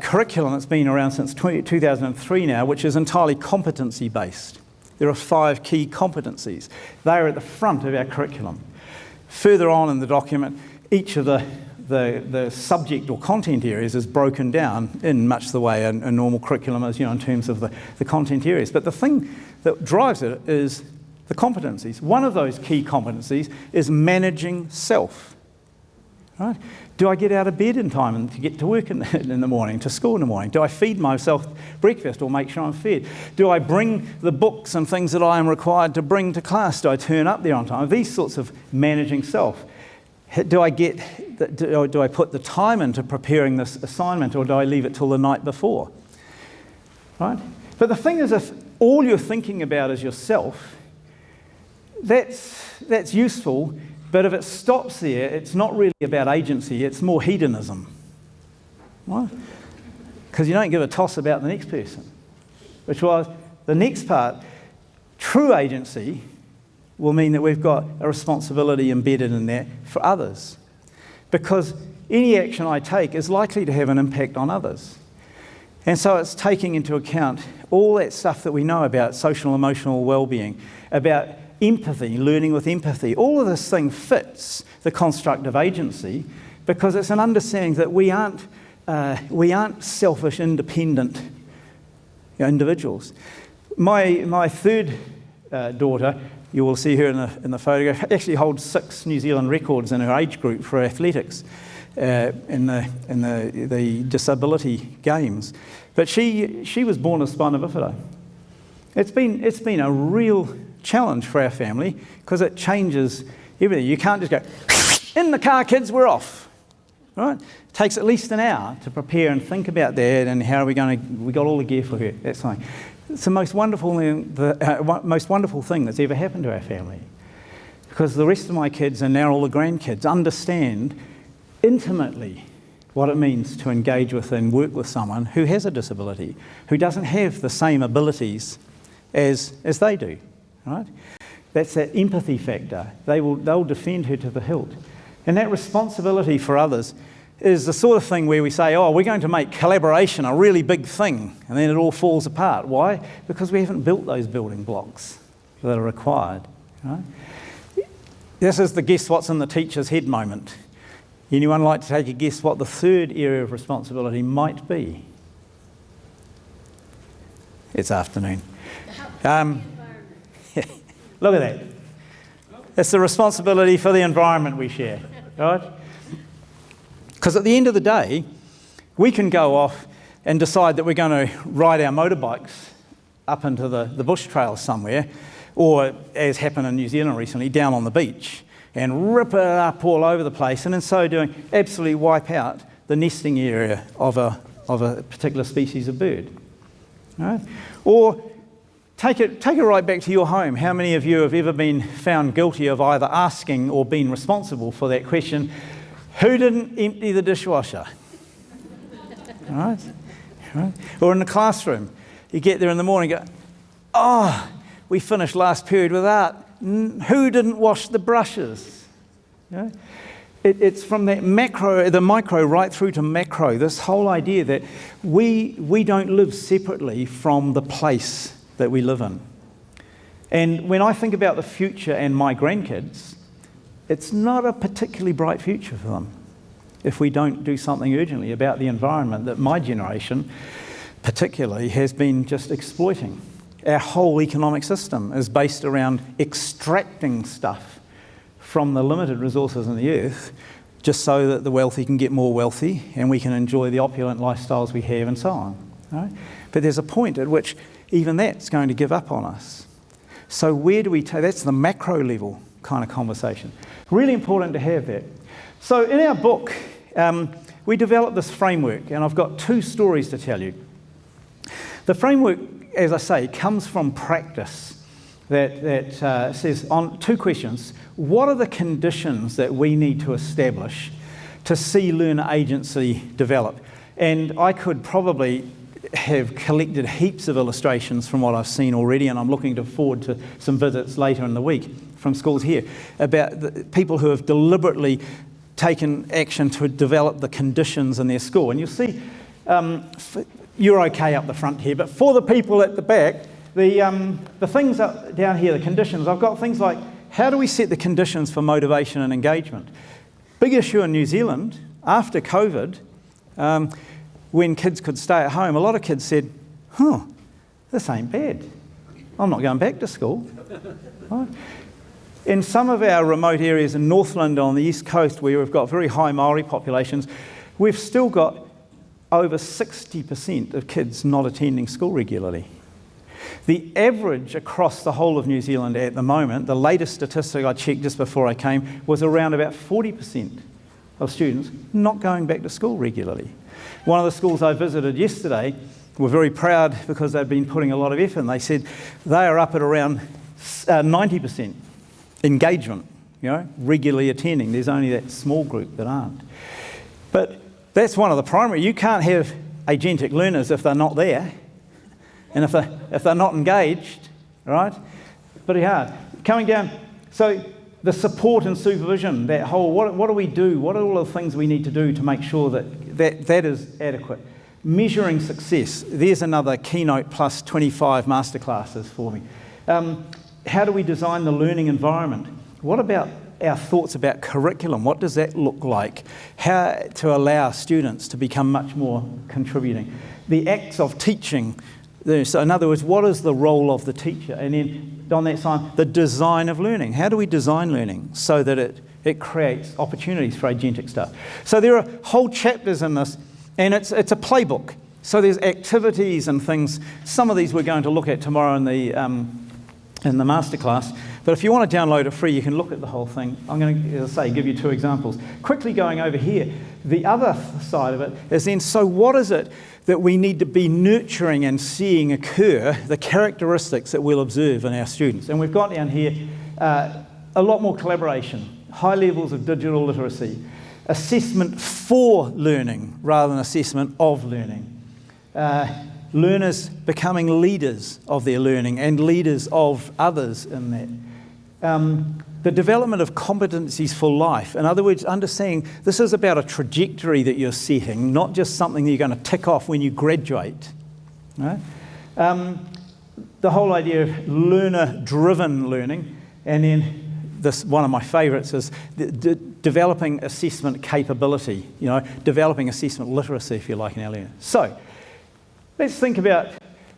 curriculum that's been around since 2003 now, which is entirely competency-based. There are 5 key competencies. They are at the front of our curriculum. Further on in the document, each of the subject or content areas is broken down in much the way a normal curriculum is, in terms of the content areas. But the thing that drives it is the competencies. One of those key competencies is managing self. Right? Do I get out of bed in time and to get to work in the morning, to school in the morning? Do I feed myself breakfast or make sure I'm fed? Do I bring the books and things that I am required to bring to class? Do I turn up there on time? These sorts of managing self. Do I put the time into preparing this assignment, or do I leave it till the night before? Right? But the thing is, if all you're thinking about is yourself, that's useful. But if it stops there, it's not really about agency, it's more hedonism. Right? Because you don't give a toss about the next person. Which was the next part. True agency will mean that we've got a responsibility embedded in that for others. Because any action I take is likely to have an impact on others. And so it's taking into account all that stuff that we know about social and emotional well-being, about empathy, learning with empathy. All of this thing fits the construct of agency because it's an understanding that we aren't selfish, independent individuals. My third daughter, you will see her in the photograph, actually holds 6 New Zealand records in her age group for athletics in the disability games. But she was born with spina bifida. It's been a real challenge for our family because it changes everything. You can't just go, in the car, kids, we're off. Right? It takes at least an hour to prepare and think about that and how are we got all the gear for her. That's fine. It's the most wonderful thing that's ever happened to our family, because the rest of my kids and now all the grandkids understand intimately what it means to engage with and work with someone who has a disability, who doesn't have the same abilities as they do. Right? That's that empathy factor. They'll defend her to the hilt. And that responsibility for others is the sort of thing where we say, oh, we're going to make collaboration a really big thing, and then it all falls apart. Why? Because we haven't built those building blocks that are required. Right? This is the guess what's in the teacher's head moment. Anyone like to take a guess what the third area of responsibility might be? It's afternoon. Look at that. It's the responsibility for the environment we share, right? Because at the end of the day, we can go off and decide that we're going to ride our motorbikes up into the bush trails somewhere, or, as happened in New Zealand recently, down on the beach, and rip it up all over the place, and in so doing, absolutely wipe out the nesting area of a particular species of bird. Right? Or take it right back to your home. How many of you have ever been found guilty of either asking or being responsible for that question, who didn't empty the dishwasher? Right? Or in the classroom, you get there in the morning and go, oh, we finished last period with art. Who didn't wash the brushes? You know? It's from that macro, the micro right through to macro, this whole idea that we don't live separately from the place that we live in. And when I think about the future and my grandkids, it's not a particularly bright future for them if we don't do something urgently about the environment that my generation particularly has been just exploiting. Our whole economic system is based around extracting stuff from the limited resources on the earth, just so that the wealthy can get more wealthy and we can enjoy the opulent lifestyles we have and so on. Right? But there's a point at which even that's going to give up on us. So where do we take, that's the macro level kind of conversation. Really important to have that. So in our book, we developed this framework, and I've got 2 stories to tell you. The framework, as I say, comes from practice that says on 2 questions. What are the conditions that we need to establish to see learner agency develop? And I could probably have collected heaps of illustrations from what I've seen already, and I'm looking forward to some visits later in the week from schools here about the people who have deliberately taken action to develop the conditions in their school. And you'll see, you're okay up the front here, but for the people at the back, the things up down here, the conditions, I've got things like, how do we set the conditions for motivation and engagement? Big issue in New Zealand after COVID, when kids could stay at home, a lot of kids said, this ain't bad. I'm not going back to school. Right? In some of our remote areas in Northland on the east coast, where we've got very high Maori populations, we've still got over 60% of kids not attending school regularly. The average across the whole of New Zealand at the moment, the latest statistic I checked just before I came, was around about 40% of students not going back to school regularly. One of the schools I visited yesterday were very proud because they'd been putting a lot of effort in. They said they are up at around 90% engagement, regularly attending. There's only that small group that aren't. But that's one of the primary. You can't have agentic learners if they're not there. And if they're not engaged, right? Pretty hard. Coming down, so the support and supervision, that whole, what do we do? What are all the things we need to do to make sure that is adequate? Measuring success. There's another Keynote plus 25 masterclasses for me. How do we design the learning environment? What about our thoughts about curriculum? What does that look like? How to allow students to become much more contributing? The acts of teaching. So in other words, what is the role of the teacher? And then on that side, the design of learning. How do we design learning so that it creates opportunities for agentic stuff? So there are whole chapters in this, and it's a playbook. So there's activities and things. Some of these we're going to look at tomorrow in the masterclass. But if you want to download it free, you can look at the whole thing. I'm going to, as I say, give you 2 examples. Quickly going over here, the other side of it is then, so what is it that we need to be nurturing and seeing occur, the characteristics that we'll observe in our students? And we've got down here a lot more collaboration, high levels of digital literacy, assessment for learning rather than assessment of learning, learners becoming leaders of their learning and leaders of others in that. The development of competencies for life. In other words, understanding this is about a trajectory that you're setting, not just something that you're going to tick off when you graduate. Right? The whole idea of learner-driven learning, and then this one of my favourites is developing assessment capability, developing assessment literacy, if you like, in our learning. So, let's think about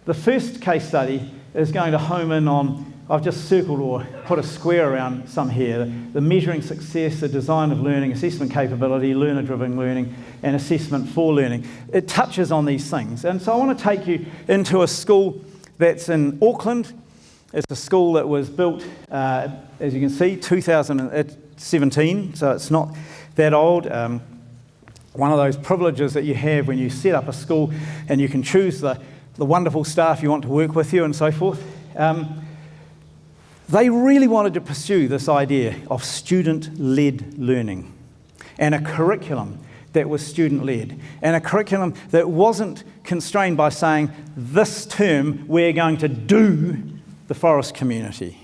the first case study is going to home in on, I've just circled or put a square around some here, the measuring success, the design of learning, assessment capability, learner-driven learning, and assessment for learning. It touches on these things. And so I want to take you into a school that's in Auckland. It's a school that was built, as you can see, 2017, so it's not that old. One of those privileges that you have when you set up a school and you can choose the wonderful staff you want to work with you and so forth. They really wanted to pursue this idea of student-led learning and a curriculum that was student-led, and a curriculum that wasn't constrained by saying, this term we're going to do the forest community,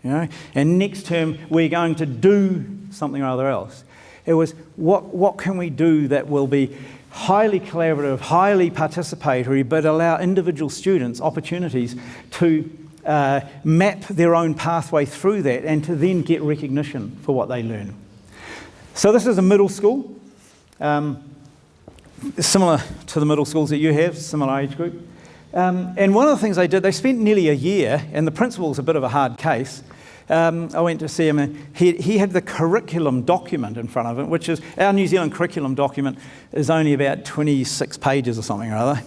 and next term we're going to do something or other else. It was, what can we do that will be highly collaborative, highly participatory, but allow individual students opportunities to map their own pathway through that and to then get recognition for what they learn. So this is a middle school, similar to the middle schools that you have, similar age group. And one of the things they did, they spent nearly a year, and the principal's a bit of a hard case. I went to see him, and he had the curriculum document in front of him, which is, our New Zealand curriculum document is only about 26 pages or something or other.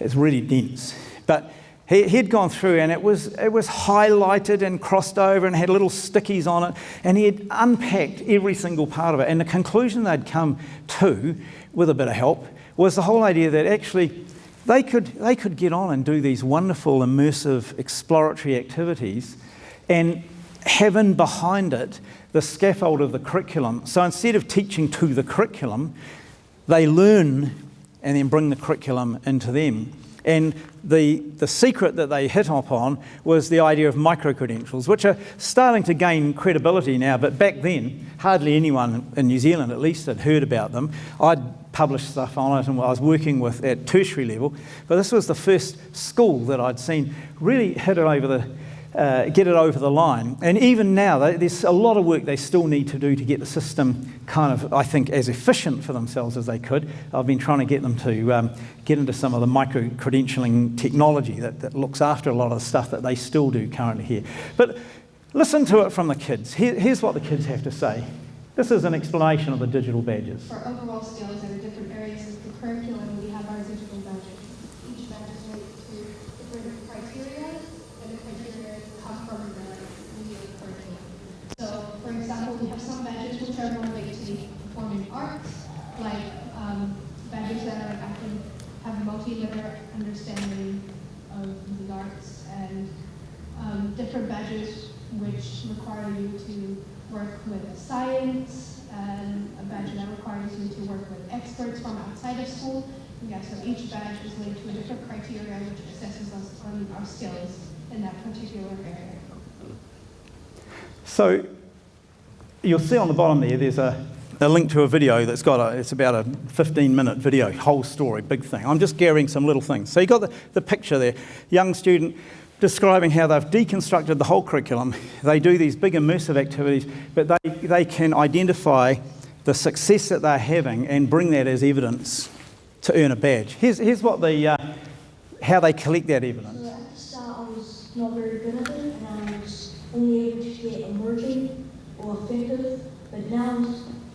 It's really dense. But he'd gone through, and it was highlighted and crossed over and had little stickies on it, and he had unpacked every single part of it. And the conclusion they'd come to, with a bit of help, was the whole idea that actually they could get on and do these wonderful, immersive, exploratory activities and have in behind it the scaffold of the curriculum. So instead of teaching to the curriculum, they learn and then bring the curriculum into them. And the secret that they hit upon was the idea of micro-credentials, which are starting to gain credibility now, but back then, hardly anyone in New Zealand at least had heard about them. I'd published stuff on it and I was working with at tertiary level, but this was the first school that I'd seen really hit it over the get it over the line. And even now, there's a lot of work they still need to do to get the system kind of, I think, as efficient for themselves as they could. I've been trying to get them to get into some of the micro-credentialing technology that looks after a lot of the stuff that they still do currently here. But listen to it from the kids. Here's what the kids have to say. This is an explanation of the digital badges. For overall skills in the different areas of the curriculum, we have our digital badges. Each badge is linked to different criteria, and the criteria come from the curriculum. So, for example, we have some badges which are more linked to the performing arts, like badges that are have a multi-layer understanding of the arts, and different badges which require you to work with science, and a badge that requires you to work with experts from outside of school. Yeah, so each badge is linked to a different criteria which assesses us on our skills in that particular area. So you'll see on the bottom there's a link to a video that's it's about a 15-minute video, whole story, big thing. I'm just gathering some little things. So you got the picture there, young student describing how they've deconstructed the whole curriculum. They do these big immersive activities, but they can identify the success that they're having and bring that as evidence to earn a badge. Here's what how they collect that evidence. So at the start I was not very good at it, and I was only able to get emerging or effective, but now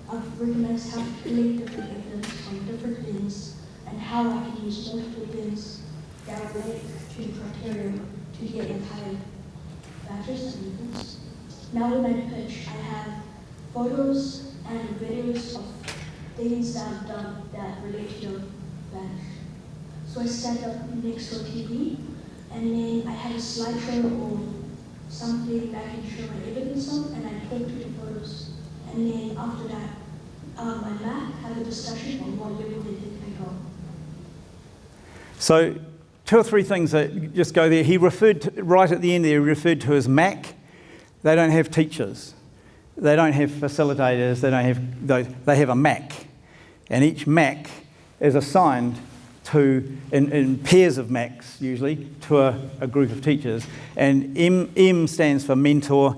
I've recognized how to collect different evidence from different things and how I can use multiple things that relate to the criteria to get entire badges and events. Now in my pitch, I have photos and videos of things that I've done that relate to the badge. So I stand up next to a TV, and then I have a slideshow or something that I can show my evidence on, and I talk to the photos. And then after that, my lab have a discussion on what level they think I go. So 2 or 3 things that just go there. He referred to, right at the end there, he referred to as MAC. They don't have teachers. They don't have facilitators. They have a MAC. And each MAC is assigned to, in pairs of MACs usually, to a group of teachers. And M stands for mentor,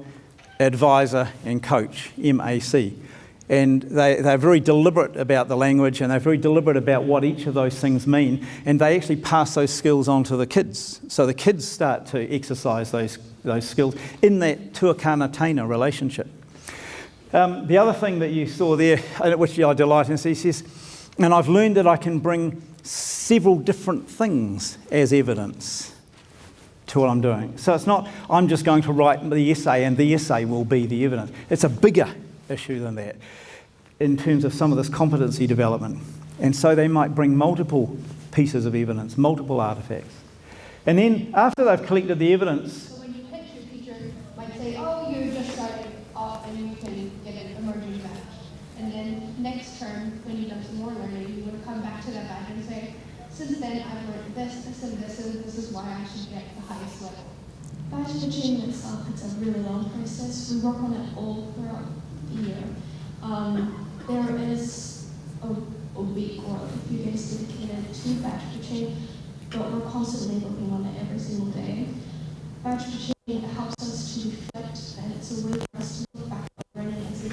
advisor, and coach, MAC. And they're very deliberate about the language, and they're very deliberate about what each of those things mean, and they actually pass those skills on to the kids. So the kids start to exercise those skills in that tuakana taina relationship. The other thing that you saw there, which I delight in, he says, and I've learned that I can bring several different things as evidence to what I'm doing. So it's not, I'm just going to write the essay and the essay will be the evidence. It's a bigger issue than that in terms of some of this competency development. And so they might bring multiple pieces of evidence, multiple artefacts. And then after they've collected the evidence... So when you pitch, your teacher might say, oh, you're just starting off and you can get an emerging badge. And then next term, when you've done some more learning, you want to come back to that badge and say, since then I've learned this, this, and this, and this is why I should get the highest level. Badge achievement itself, it's a really long process. We work on it all throughout the year. There is a week or a few days dedicated to badge achievement, but we're constantly working on it every single day. Badge achievement helps us to reflect, and it's a way for us to look back at learning and see,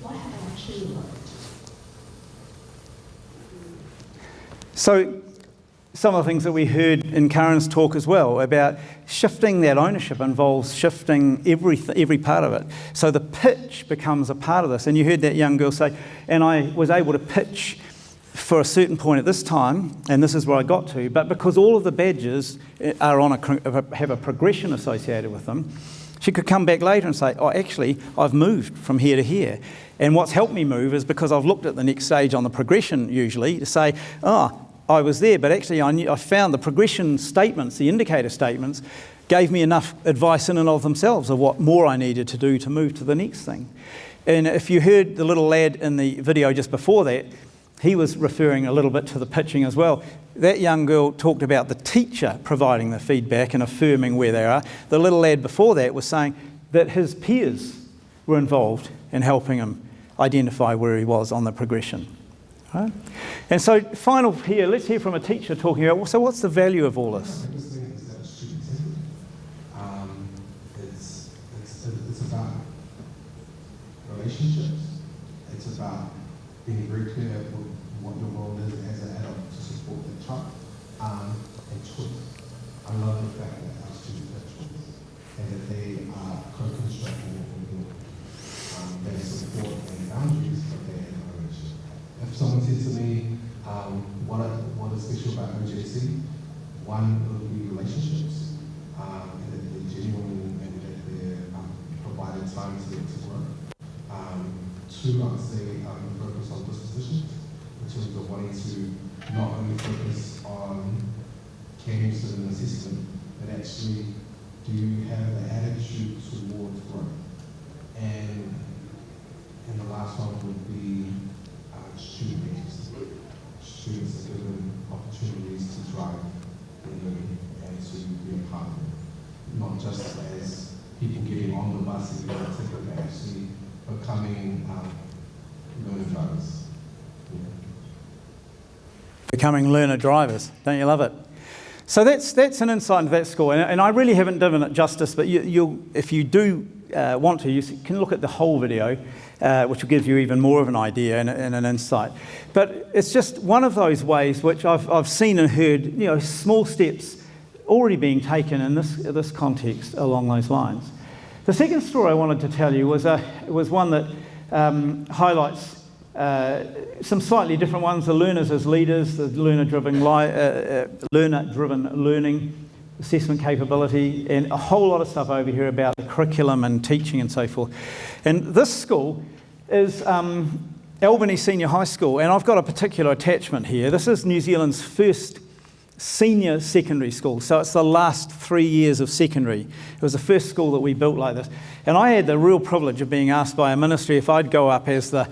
what have I actually learned? So, some of the things that we heard in Karen's talk as well about shifting that ownership involves shifting every part of it. So the pitch becomes a part of this. And you heard that young girl say, and I was able to pitch for a certain point at this time, and this is where I got to, but because all of the badges are have a progression associated with them, she could come back later and say, oh, actually, I've moved from here to here. And what's helped me move is because I've looked at the next stage on the progression usually to say, I was there, but actually I found the progression statements, the indicator statements, gave me enough advice in and of themselves of what more I needed to do to move to the next thing. And if you heard the little lad in the video just before that, he was referring a little bit to the pitching as well. That young girl talked about the teacher providing the feedback and affirming where they are. The little lad before that was saying that his peers were involved in helping him identify where he was on the progression. Right? And so, final here, let's hear from a teacher talking about, so what's the value of all this? The biggest thing is that it's student-centered. It's about relationships. It's about being very clear with what your role is as an adult to support the child, and choice. I love the fact that our students have choice and that they are co-constructing what we're doing. They support and boundaries, but they encourage. If someone said to me, what is special about OJC? One, it would be relationships, and that they're genuine and that they're providing time to work. Two, I would say, focus on disposition, in terms of wanting to not only focus on candidates and assessment, but actually do you have an attitude towards growth? And the last one would be StudeMakers. Students are given opportunities to drive their learning and to be a part of it. Not just as people getting on the bus and getting a ticket, but actually becoming learner drivers. Yeah. Becoming learner drivers, don't you love it? So that's an insight into that school, and I really haven't done it justice, but if you do want to, you can look at the whole video, which will give you even more of an idea and an insight. But it's just one of those ways which I've seen and heard, small steps already being taken in this context along those lines. The second story I wanted to tell you was one that highlights some slightly different ones: the learners as leaders, the learner-driven learning, assessment capability, and a whole lot of stuff over here about the curriculum and teaching and so forth. And this school is Albany Senior High School, and I've got a particular attachment here. This is New Zealand's first senior secondary school, so it's the last 3 years of secondary. It was the first school that we built like this, and I had the real privilege of being asked by a ministry if I'd go up as the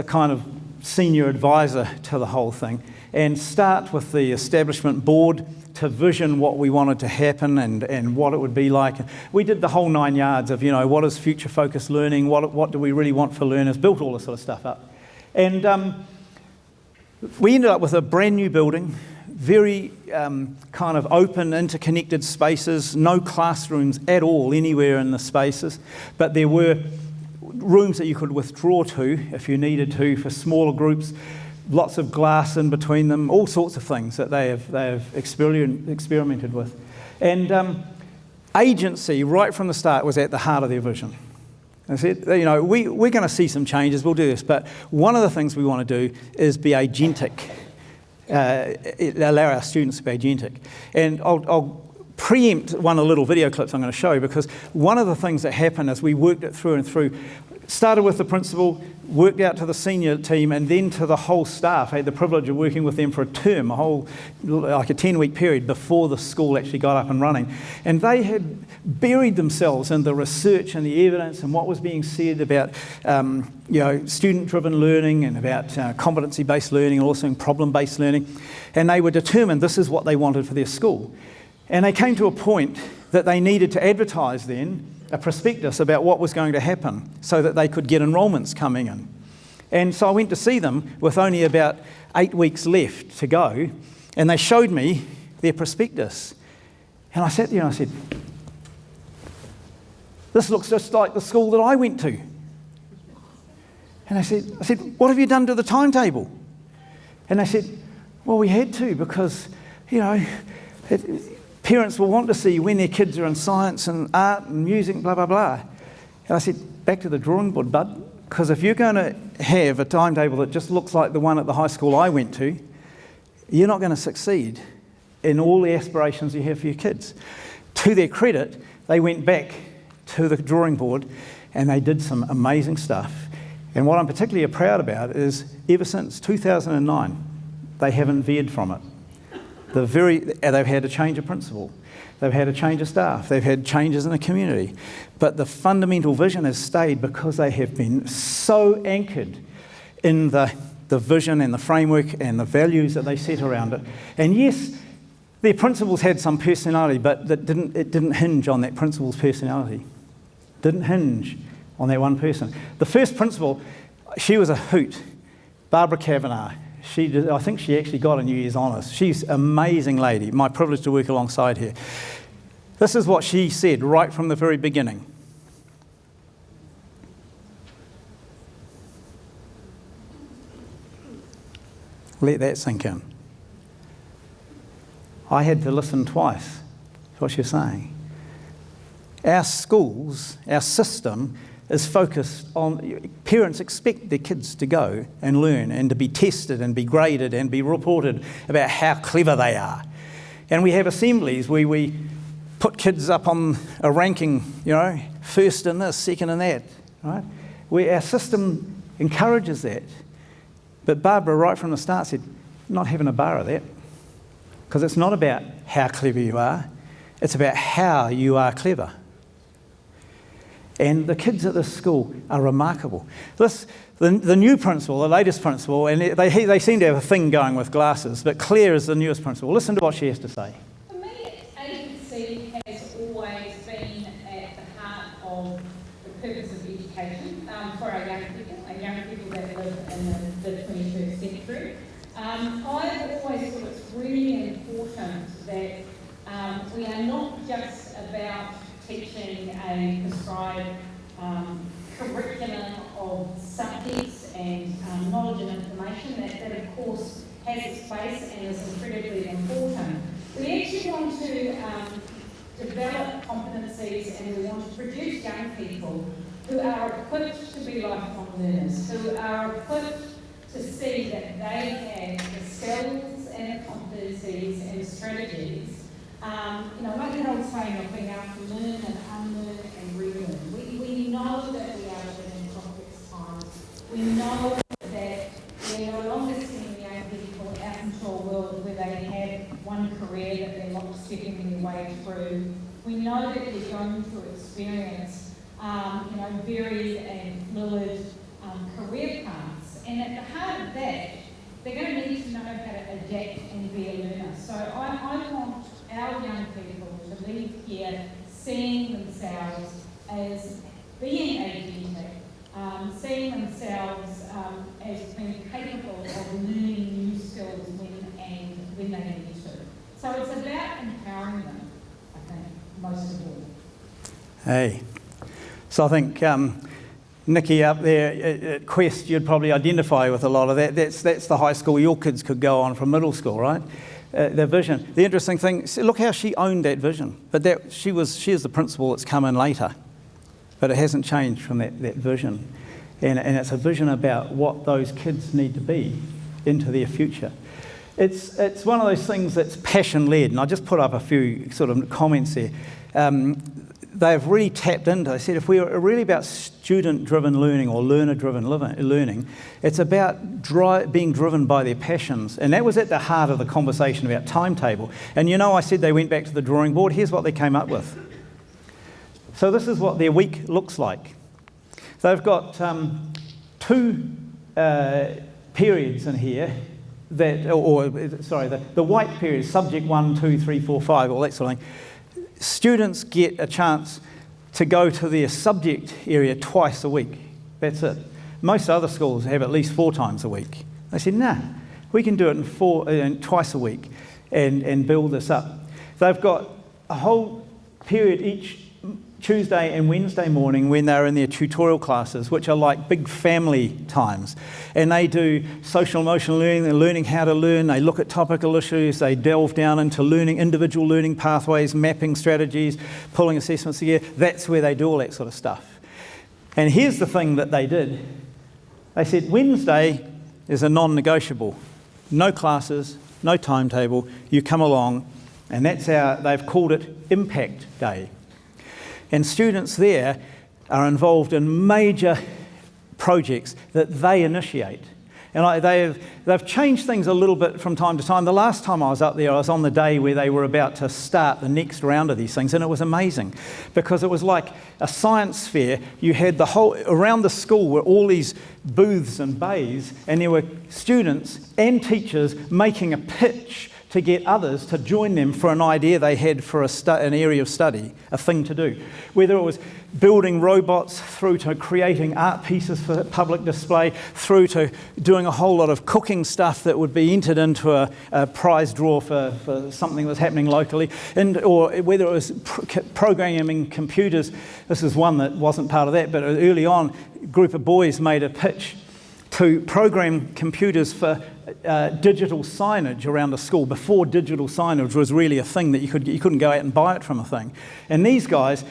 kind of senior advisor to the whole thing and start with the establishment board to vision what we wanted to happen and what it would be like. We did the whole 9 yards of, what is future-focused learning, what do we really want for learners, built all this sort of stuff up. And we ended up with a brand new building, very kind of open, interconnected spaces, no classrooms at all anywhere in the spaces, but there were rooms that you could withdraw to if you needed to for smaller groups, lots of glass in between them, all sorts of things that they have experimented with. And agency, right from the start, was at the heart of their vision. They said, we're going to see some changes, we'll do this, but one of the things we want to do is be agentic. Allow our students to be agentic. And I'll preempt one of the little video clips I'm going to show, because one of the things that happened as we worked it through and through, started with the principal, worked out to the senior team, and then to the whole staff. I had the privilege of working with them for a term, like a 10-week period before the school actually got up and running. And they had buried themselves in the research and the evidence and what was being said about student-driven learning and about competency-based learning and also problem-based learning. And they were determined this is what they wanted for their school. And they came to a point that they needed to advertise then a prospectus about what was going to happen so that they could get enrolments coming in. And so I went to see them with only about 8 weeks left to go, and they showed me their prospectus. And I sat there and I said, this looks just like the school that I went to. And I said, what have you done to the timetable? And they said, well, we had to because, parents will want to see when their kids are in science and art and music, blah, blah, blah. And I said, back to the drawing board, bud, because if you're going to have a timetable that just looks like the one at the high school I went to, you're not going to succeed in all the aspirations you have for your kids. To their credit, they went back to the drawing board and they did some amazing stuff. And what I'm particularly proud about is ever since 2009, they haven't veered from it. They've had a change of principal, they've had a change of staff, they've had changes in the community, but the fundamental vision has stayed because they have been so anchored in the vision and the framework and the values that they set around it. And yes, their principals had some personality, but it didn't hinge on that principal's personality. It didn't hinge on that one person. The first principal, she was a hoot, Barbara Kavanagh. I think she actually got a New Year's Honours. She's an amazing lady. My privilege to work alongside her. This is what she said right from the very beginning. Let that sink in. I had to listen twice to what she was saying. Our schools, our system, is focused on, parents expect their kids to go and learn and to be tested and be graded and be reported about how clever they are. And we have assemblies where we put kids up on a ranking, first in this, second in that, right? Where our system encourages that. But Barbara, right from the start, said, not having a bar of that. Because it's not about how clever you are, it's about how you are clever. And the kids at this school are remarkable. The new principal, the latest principal, and they seem to have a thing going with glasses, but Claire is the newest principal. Listen to what she has to say. For me, agency has always been at the heart of the purpose of education for our young people that live in the 21st century. I've always thought it's really important that we are not just about teaching a prescribed curriculum of subjects and knowledge and information that of course has its place and is incredibly important. We actually want to develop competencies and we want to produce young people who are equipped to be lifelong learners, who are equipped to see that they have the skills and the competencies and the strategies. Like that old saying of being able to learn and unlearn and relearn. We know that we are living in complex times. We know that we're no longer sending young people out into a world where they have one career that they're not stepping their way through. We know that they're going to experience, varied and fluid career paths. And at the heart of that, they're going to need to know how to adapt and be a learner. So I want our young people to leave here seeing themselves as being agentic, seeing themselves as being capable of learning new skills when they need to. So it's about empowering them, I think, most of all. Hey, so I think Nikki up there at Quest, you'd probably identify with a lot of that. That's the high school your kids could go on from middle school, right? The vision. The interesting thing, look how she owned that vision. But she is the principal that's come in later. But it hasn't changed from that vision. And it's a vision about what those kids need to be into their future. It's one of those things that's passion-led. And I just put up a few sort of comments there. they've really tapped into. They said if we are really about student-driven learning or learner-driven learning, it's about being driven by their passions. And that was at the heart of the conversation about timetable. And you know, I said they went back to the drawing board. Here's what they came up with. So this is what their week looks like. They've got 2 periods in here that, the white period, subject 1, 2, 3, 4, 5, all that sort of thing. Students get a chance to go to their subject area twice a week. That's it. Most other schools have at least 4 times a week. They said, nah, we can do it in twice a week and build this up. They've got a whole period each Tuesday and Wednesday morning when they're in their tutorial classes, which are like big family times. And they do social emotional learning, they're learning how to learn, they look at topical issues, they delve down into learning, individual learning pathways, mapping strategies, pulling assessments together. That's where they do all that sort of stuff. And here's the thing that they did. They said Wednesday is a non-negotiable. No classes, no timetable, you come along, and that's how they've called it Impact Day. And students there are involved in major projects that they initiate. And they've changed things a little bit from time to time. The last time I was up there, I was on the day where they were about to start the next round of these things, and it was amazing because it was like a science fair. You had the whole, around the school were all these booths and bays, and there were students and teachers making a pitch to get others to join them for an idea they had for an area of study, a thing to do. Whether it was building robots, through to creating art pieces for public display, through to doing a whole lot of cooking stuff that would be entered into a prize draw for something that was happening locally, or whether it was programming computers. This is one that wasn't part of that, but early on, a group of boys made a pitch to program computers for digital signage around a school before digital signage was really a thing that you couldn't go out and buy it from a thing. And these guys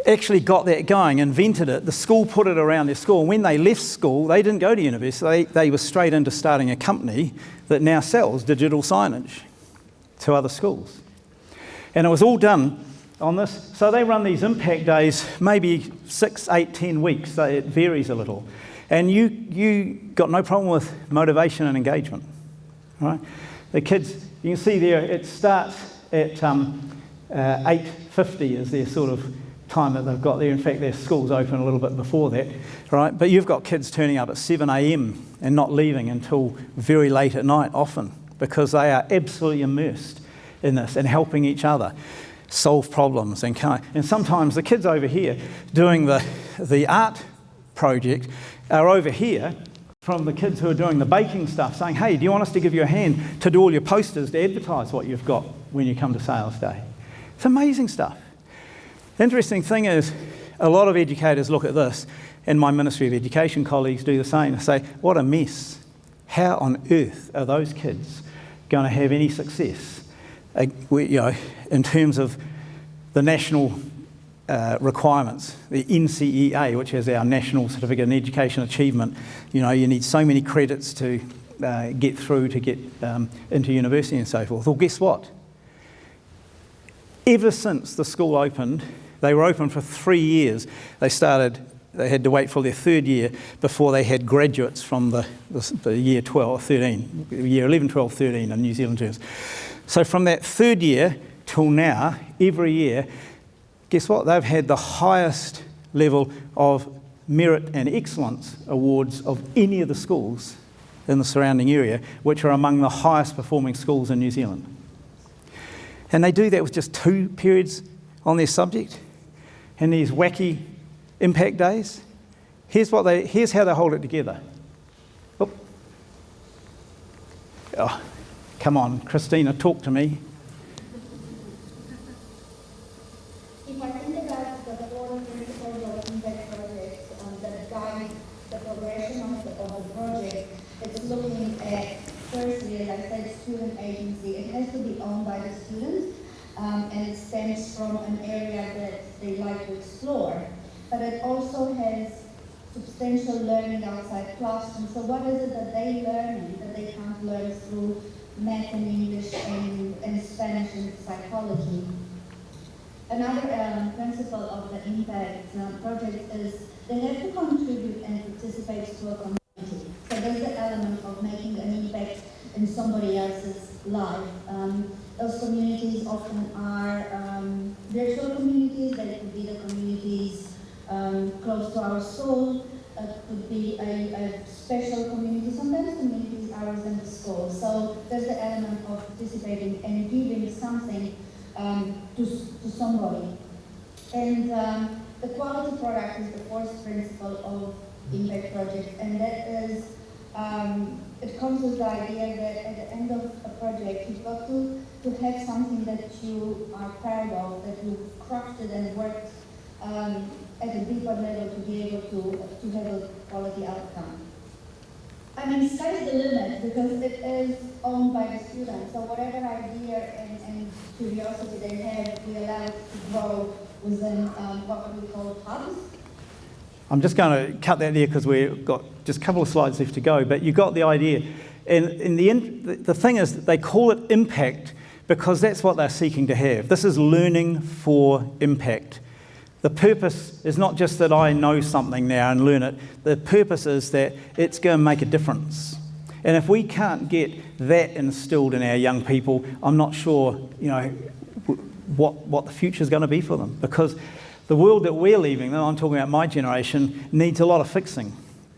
actually got that going, invented it. The school put it around their school. And when they left school, they didn't go to university. They were straight into starting a company that now sells digital signage to other schools. And it was all done on this. So they run these impact days, maybe 6, 8, 10 weeks. So it varies a little. And you got no problem with motivation and engagement, right? The kids, you can see there, it starts at 8:50 is their sort of time that they've got there. In fact, their school's open a little bit before that, right? But you've got kids turning up at 7 a.m. and not leaving until very late at night often because they are absolutely immersed in this and helping each other solve problems. And sometimes the kids over here doing the art project are over here from the kids who are doing the baking stuff saying, hey, do you want us to give you a hand to do all your posters to advertise what you've got when you come to sales day? It's amazing stuff. The interesting thing is a lot of educators look at this, and my Ministry of Education colleagues do the same. They say, what a mess. How on earth are those kids going to have any success in terms of the national requirements, the NCEA, which is our National Certificate in Education Achievement. You need so many credits to get through to get into university and so forth. Well, guess what? Ever since the school opened, they were open for 3 years. They had to wait for their 3rd year before they had graduates from the year 12, 13, year 11, 12, 13 in New Zealand terms. So from that 3rd year till now, every year, guess what? They've had the highest level of merit and excellence awards of any of the schools in the surrounding area, which are among the highest performing schools in New Zealand. And they do that with just 2 periods on their subject and these wacky impact days. Here's how they hold it together. Oop. Oh, come on, Christina, talk to me. If I think about the 4 principles of impact projects that guide the progression of the project, it's looking at, firstly, like I said, student agency. It has to be owned by the students, and it stems from an area that they like to explore. But it also has substantial learning outside classroom. So what is it that they learn that they can't learn through math and English and Spanish and psychology? Another principle of the impact project is they have to contribute and participate to a community. So there's the element of making an impact in somebody else's life. Those communities often are virtual communities. They could be the communities close to our soul. It could be a special community. Sometimes communities are within the school. So there's the element of participating and giving something to somebody. And the quality product is the fourth principle of impact project, and that is, it comes with the idea that at the end of a project, you've got to have something that you are proud of, that you've crafted and worked at a deeper level to be able to have a quality outcome. I mean, sky's the limit because it is owned by the students. So whatever idea and curiosity they have, we allow it to grow within what we call hubs. I'm just going to cut that there because we've got just a couple of slides left to go, but you got the idea. And in the end, the thing is that they call it impact because that's what they're seeking to have. This is learning for impact. The purpose is not just that I know something now and learn it. The purpose is that it's going to make a difference. And if we can't get that instilled in our young people, I'm not sure, what the future is going to be for them. Because the world that we're leaving, I'm talking about my generation, needs a lot of fixing.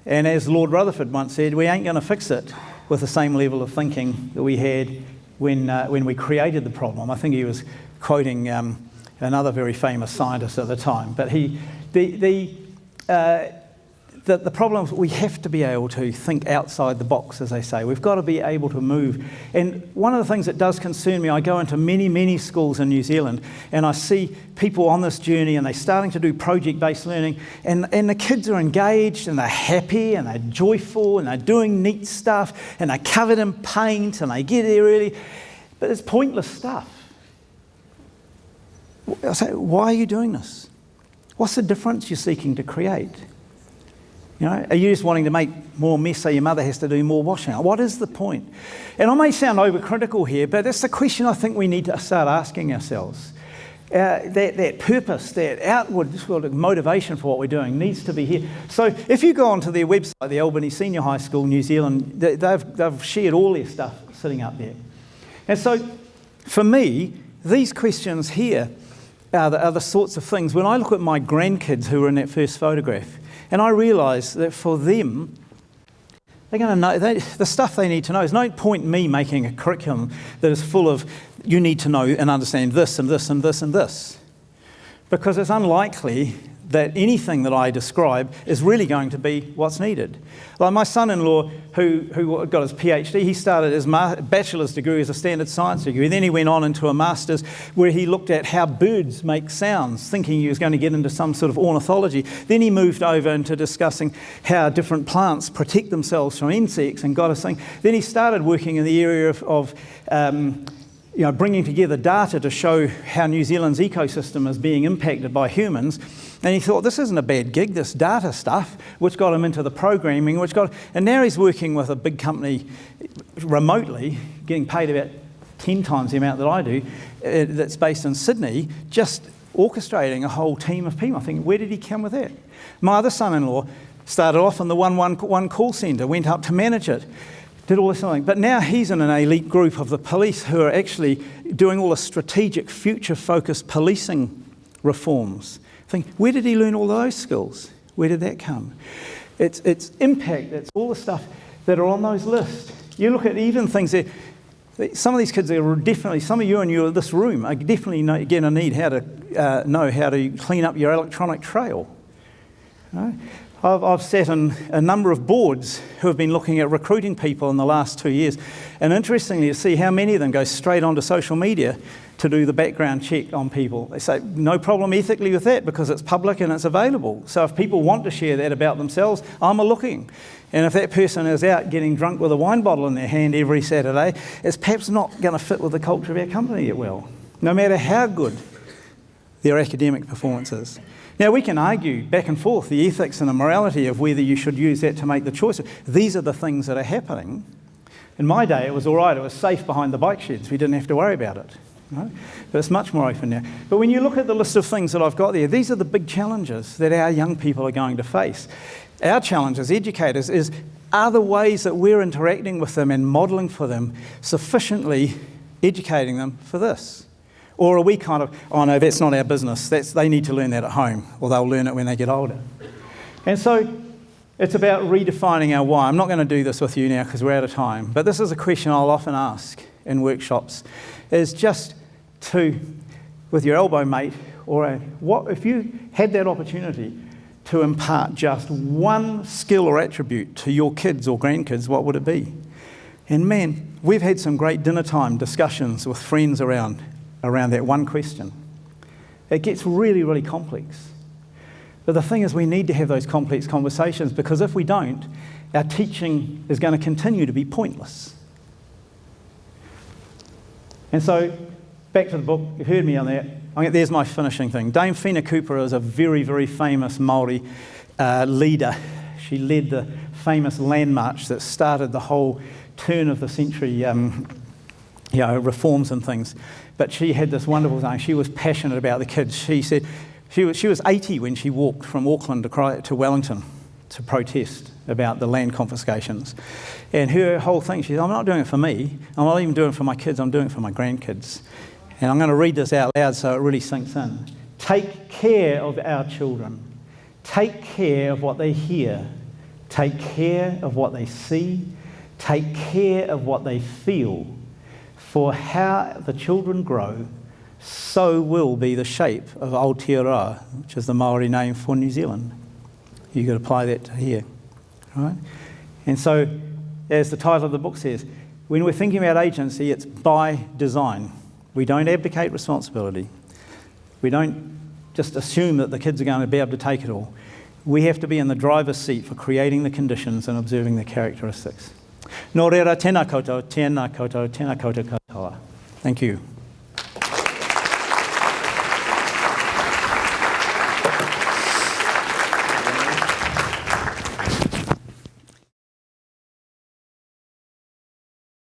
And as Lord Rutherford once said, we ain't going to fix it with the same level of thinking that we had when we created the problem. I think he was quoting another very famous scientist at the time. But the problem is we have to be able to think outside the box, as they say. We've got to be able to move. And one of the things that does concern me, I go into many, many schools in New Zealand and I see people on this journey and they're starting to do project-based learning and the kids are engaged and they're happy and they're joyful and they're doing neat stuff and they're covered in paint and they get there early. But it's pointless stuff. I say, why are you doing this? What's the difference you're seeking to create? Are you just wanting to make more mess so your mother has to do more washing? What is the point? And I may sound overcritical here, but that's the question I think we need to start asking ourselves. That purpose, that outward sort of motivation for what we're doing needs to be here. So if you go onto their website, the Albany Senior High School, New Zealand, they've shared all their stuff sitting up there. And so for me, these questions here are the sorts of things, when I look at my grandkids who were in that first photograph, and I realise that for them, they're going to know the stuff they need to know. There's no point in me making a curriculum that is full of, you need to know and understand this and this and this and this. Because it's unlikely that anything that I describe is really going to be what's needed. Like my son-in-law, who got his PhD, he started his bachelor's degree as a standard science degree. Then he went on into a master's where he looked at how birds make sounds, thinking he was going to get into some sort of ornithology. Then he moved over into discussing how different plants protect themselves from insects and got us saying. Then he started working in the area of bringing together data to show how New Zealand's ecosystem is being impacted by humans. And he thought, this isn't a bad gig, this data stuff, which got him into the programming, and now he's working with a big company remotely, getting paid about 10 times the amount that I do, that's based in Sydney, just orchestrating a whole team of people. I think, where did he come with that? My other son-in-law started off in the 111 call centre, went up to manage it, did all this thing. But now he's in an elite group of the police who are actually doing all the strategic, future-focused policing reforms. Think, where did he learn all those skills? Where did that come? It's impact, it's all the stuff that are on those lists. You look at even things that some of these kids are definitely, some of you in this room are definitely going to need how to know how to clean up your electronic trail. I've sat in a number of boards who have been looking at recruiting people in the last 2 years, and interestingly to see how many of them go straight onto social media to do the background check on people. They say, no problem ethically with that because it's public and it's available. So if people want to share that about themselves, I'm looking. And if that person is out getting drunk with a wine bottle in their hand every Saturday, it's perhaps not going to fit with the culture of our company yet well, no matter how good their academic performance is. Now, we can argue back and forth the ethics and the morality of whether you should use that to make the choice. These are the things that are happening. In my day, it was all right. It was safe behind the bike sheds. We didn't have to worry about it. Right? But it's much more open now. But when you look at the list of things that I've got there, these are the big challenges that our young people are going to face. Our challenge as educators is, are the ways that we're interacting with them and modelling for them sufficiently educating them for this? Or are we kind of, oh no, that's not our business, they need to learn that at home, or they'll learn it when they get older. And so it's about redefining our why. I'm not going to do this with you now because we're out of time, but this is a question I'll often ask in workshops, is just to, with your elbow mate, or what if you had that opportunity to impart just one skill or attribute to your kids or grandkids, what would it be? And man, we've had some great dinner time discussions with friends around that one question. It gets really, really complex. But the thing is, we need to have those complex conversations, because if we don't, our teaching is going to continue to be pointless. And so, back to the book, you've heard me on that. There's my finishing thing. Dame Whina Cooper is a very, very famous Māori leader. She led the famous land march that started the whole turn of the century reforms and things. But she had this wonderful thing. She was passionate about the kids. She said she was 80 when she walked from Auckland to Wellington to protest about the land confiscations. And her whole thing, she said, I'm not doing it for me. I'm not even doing it for my kids. I'm doing it for my grandkids. And I'm going to read this out loud so it really sinks in. Take care of our children. Take care of what they hear. Take care of what they see. Take care of what they feel. For how the children grow, so will be the shape of Aotearoa, which is the Māori name for New Zealand. You could apply that to here. Right? And so, as the title of the book says, when we're thinking about agency, it's by design. We don't abdicate responsibility. We don't just assume that the kids are going to be able to take it all. We have to be in the driver's seat for creating the conditions and observing the characteristics. Nō reira, tēnā koutou, tēnā koutou, tēnā koutou katoa. Thank you.